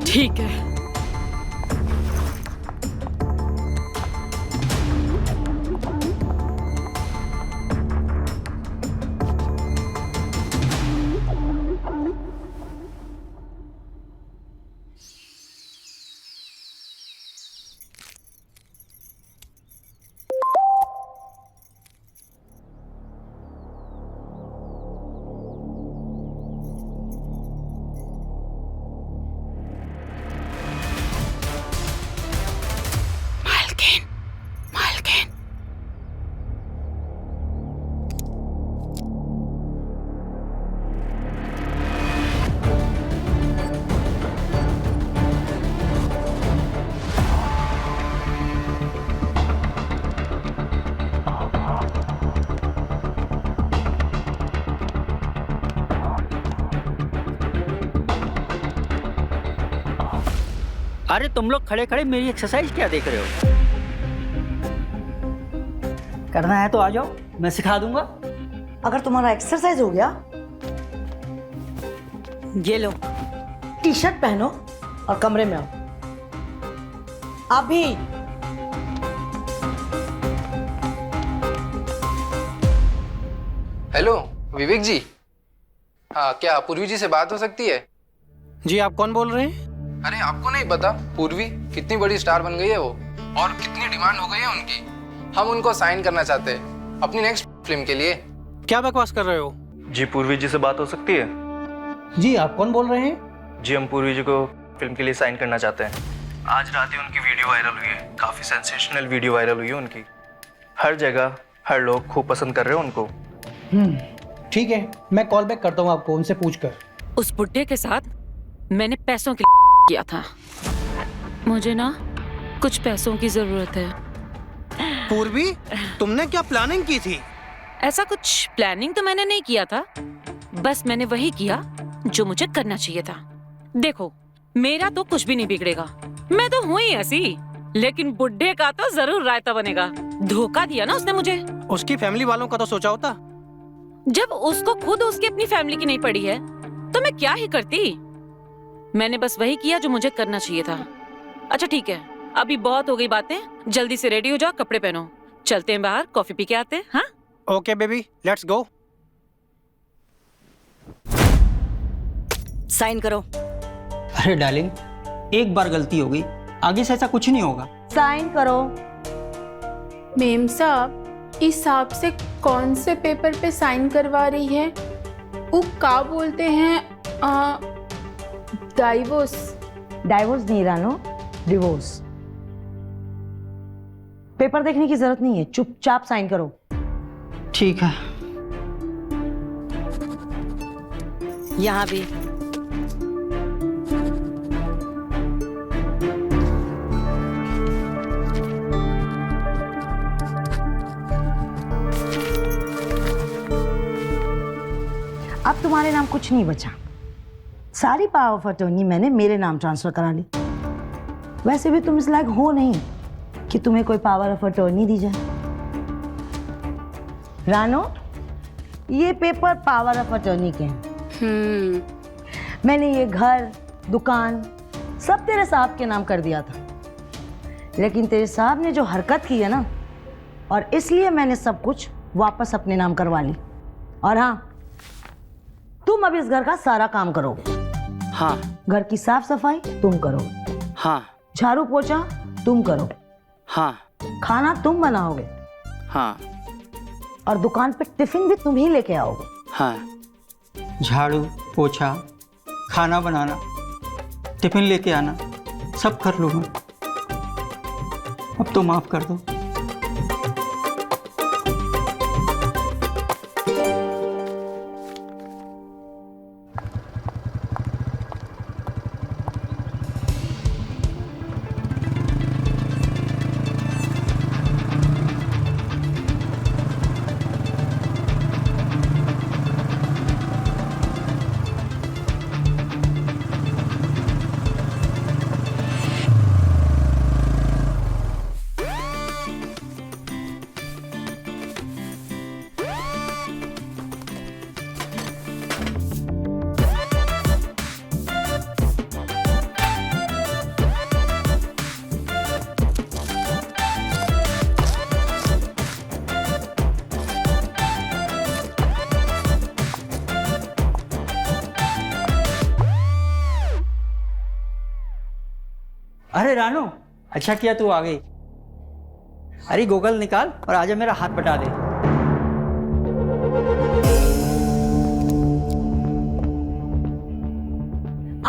ठीक है। अरे तुम लोग खड़े खड़े मेरी एक्सरसाइज क्या देख रहे हो? करना है तो आ जाओ, मैं सिखा दूंगा। अगर तुम्हारा एक्सरसाइज हो गया, ये लो टी शर्ट पहनो और कमरे में आओ अभी। हेलो विवेक जी। हाँ, क्या पूर्वी जी से बात हो सकती है? जी आप कौन बोल रहे हैं? अरे आपको नहीं पता पूर्वी कितनी बड़ी स्टार बन गई है वो, और कितनी डिमांड हो गई है उनकी। हम उनको साइन करना चाहते हैं अपनी नेक्स्ट फिल्म के लिए। क्या बकवास कर रहे हो? जी पूर्वी जी से बात हो सकती है? जी आप कौन बोल रहे हैं? जी हम पूर्वी जी को फिल्म के लिए साइन करना चाहते हैं। आज रात ही उनकी वीडियो वायरल हुई है, काफ़ी सेंसेशनल वीडियो वायरल हुई है उनकी। हर जगह हर लोग खूब पसंद कर रहे हैं उनको। ठीक है, मैं कॉल बैक करता हूँ आपको उनसे पूछकर। उस बुड्ढे के साथ मैंने पैसों के किया था। मुझे ना कुछ पैसों की जरूरत है। पूर्वी, तुमने क्या प्लानिंग की थी? ऐसा कुछ प्लानिंग तो मैंने नहीं किया था, बस मैंने वही किया जो मुझे करना चाहिए था। देखो, मेरा तो कुछ भी नहीं बिगड़ेगा, मैं तो हूँ ही ऐसी, लेकिन बुड्ढे का तो जरूर रायता बनेगा। धोखा दिया ना उसने मुझे। उसकी फैमिली वालों का तो सोचा होता। जब उसको खुद उसकी अपनी फैमिली की नहीं पड़ी है तो मैं क्या ही करती। मैंने बस वही किया जो मुझे करना चाहिए था। अच्छा ठीक है, अभी बहुत हो गई बातें, जल्दी से रेडी हो जाओ, कपड़े पहनो, चलते हैं बाहर, कॉफी पी के आते हैं। हाँ okay baby, let's go. Sign करो। अरे डार्लिंग, एक बार गलती हो गई, आगे से ऐसा कुछ नहीं होगा। साइन करो। मेम साहब, इस हिसाब से कौन से पेपर पे साइन करवा रही है? वो क्या बोलते हैं, डाइवोर्स। डाइवोर्स नहीं रानो, डिवोर्स। पेपर देखने की जरूरत नहीं है, चुपचाप साइन करो। ठीक है। यहाँ भी। अब तुम्हारे नाम कुछ नहीं बचा। सारी पावर ऑफ अटॉर्नी मैंने मेरे नाम ट्रांसफर करा ली। वैसे भी तुम इस लायक हो नहीं कि तुम्हें कोई पावर ऑफ अटॉर्नी दी जाए। रानो, ये पेपर पावर ऑफ अटॉर्नी के हैं। मैंने ये घर, दुकान सब तेरे साहब के नाम कर दिया था, लेकिन तेरे साहब ने जो हरकत की है ना, और इसलिए मैंने सब कुछ वापस अपने नाम करवा ली। और हाँ, तुम अब इस घर का सारा काम करोगे। हाँ। घर की साफ सफाई तुम करोगे। हाँ। झाड़ू पोछा तुम करोगे। हाँ। खाना तुम बनाओगे। हाँ। और दुकान पे टिफिन भी तुम ही लेके आओगे। हाँ। झाड़ू पोछा, खाना बनाना, टिफिन लेके आना, सब कर लूँगा। अब तो माफ कर दो। अरे रानू, अच्छा किया तू आ गई। अरे गूगल निकाल और आजा मेरा हाथ बटा दे।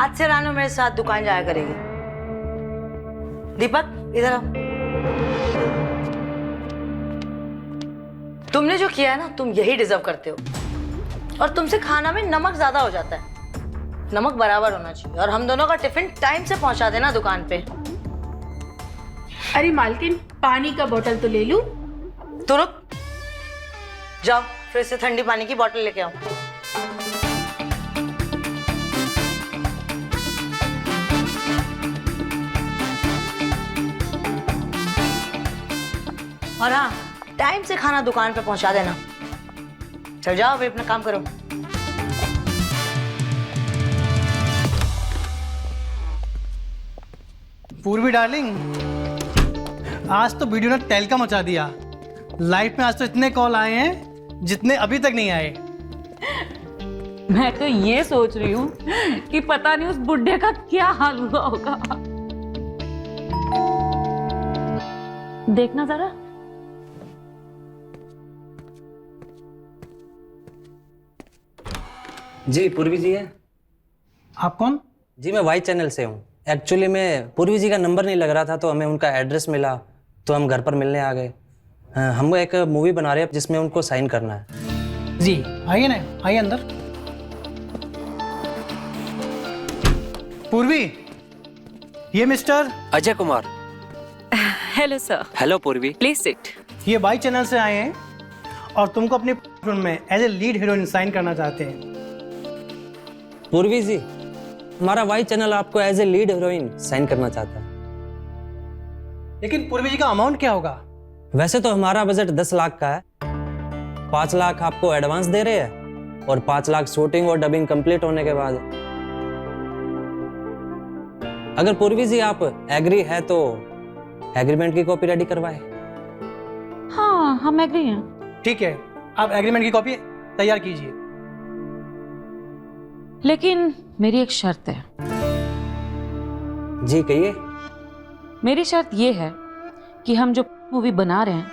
आज से रानो मेरे साथ दुकान जाया करेगी। दीपक, इधर आओ। तुमने जो किया है ना, तुम यही डिजर्व करते हो। और तुमसे खाना में नमक ज्यादा हो जाता है। नमक बराबर होना चाहिए। और हम दोनों का टिफिन टाइम से पहुंचा देना दुकान पे। अरे मालकिन, पानी का बोतल तो ले लूं? तो रुक, जाओ फिर से ठंडी पानी की बोतल लेके आओ। और हाँ, टाइम से खाना दुकान पे पहुंचा देना। चल जाओ, अभी अपना काम करो। पूर्वी डार्लिंग, आज तो वीडियो ने तहलका मचा दिया। लाइफ में आज तो इतने कॉल आए हैं जितने अभी तक नहीं आए। मैं तो ये सोच रही हूँ कि पता नहीं उस बुड्ढे का क्या हाल हुआ होगा। देखना जरा। जी पूर्वी जी है। आप कौन? जी मैं वाई चैनल से हूँ। एक्चुअली में पूर्वी जी का नंबर नहीं लग रहा था, तो हमें उनका एड्रेस मिला, तो हम घर पर मिलने आ गए। हम एक मूवी बना रहे हैं जिसमें उनको साइन करना है। जी आइए ना, आइए अंदर। पूर्वी, ये mister Ajay Kumar. Hello sir. Hello Purvi, please sit. ये वाई चैनल से आए हैं और तुमको अपनी फिल्म में as a lead heroine sign करना चाहते हैं। पूर्वी जी, हमारा वाई चैनल आपको as a lead heroine sign करना चाहता है। लेकिन पूर्वी जी का अमाउंट क्या होगा? वैसे तो हमारा बजट 10 लाख का है। 5 लाख आपको एडवांस दे रहे हैं और 5 लाख शूटिंग और डबिंग कंप्लीट होने के बाद। अगर पूर्वी जी आप एग्री है तो एग्रीमेंट की कॉपी रेडी करवाए। हाँ, हम एग्री हैं। ठीक है, आप एग्रीमेंट की कॉपी तैयार कीजिए। लेकिन मेरी एक शर्त है। जी कहिए। मेरी शर्त ये है कि हम जो मूवी बना रहे हैं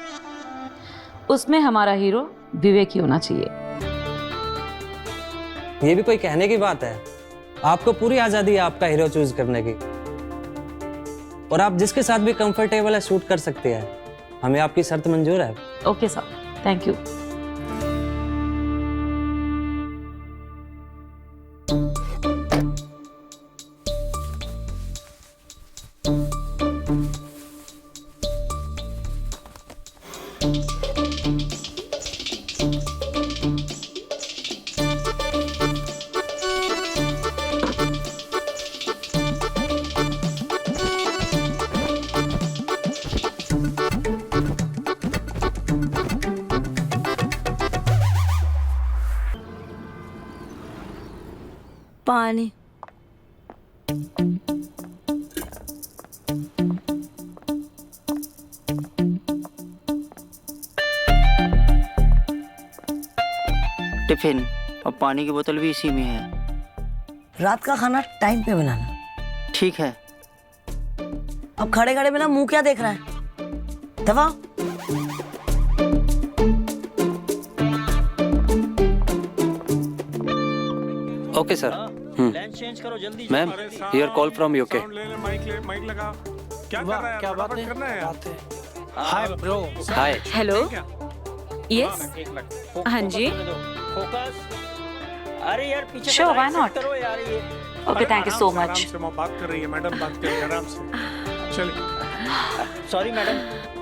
उसमें हमारा हीरो विवेक ही होना चाहिए। ये भी कोई कहने की बात है? आपको पूरी आज़ादी है आपका हीरो चूज करने की, और आप जिसके साथ भी कंफर्टेबल है शूट कर सकते हैं। हमें आपकी शर्त मंजूर है। Okay sir, thank you. पानी। टिफिन और पानी की बोतल भी इसी में है। रात का खाना टाइम पे बनाना। ठीक है। अब खड़े खड़े बिना मुंह क्या देख रहा है? दबा। Okay sir. चेंज करो जल्दी। Ma'am, your call from UK. Mic लगा। क्या कर रहा है? क्या बात है? Hi bro. Hi. Hello, yes, हाँ जी, फोकस। अरे यार पीछे Sure, why not? करो यार ये। Okay, thank you so much. आराम से बात कर रही है मैडम, बात करिए आराम से। चलिए। Sorry madam.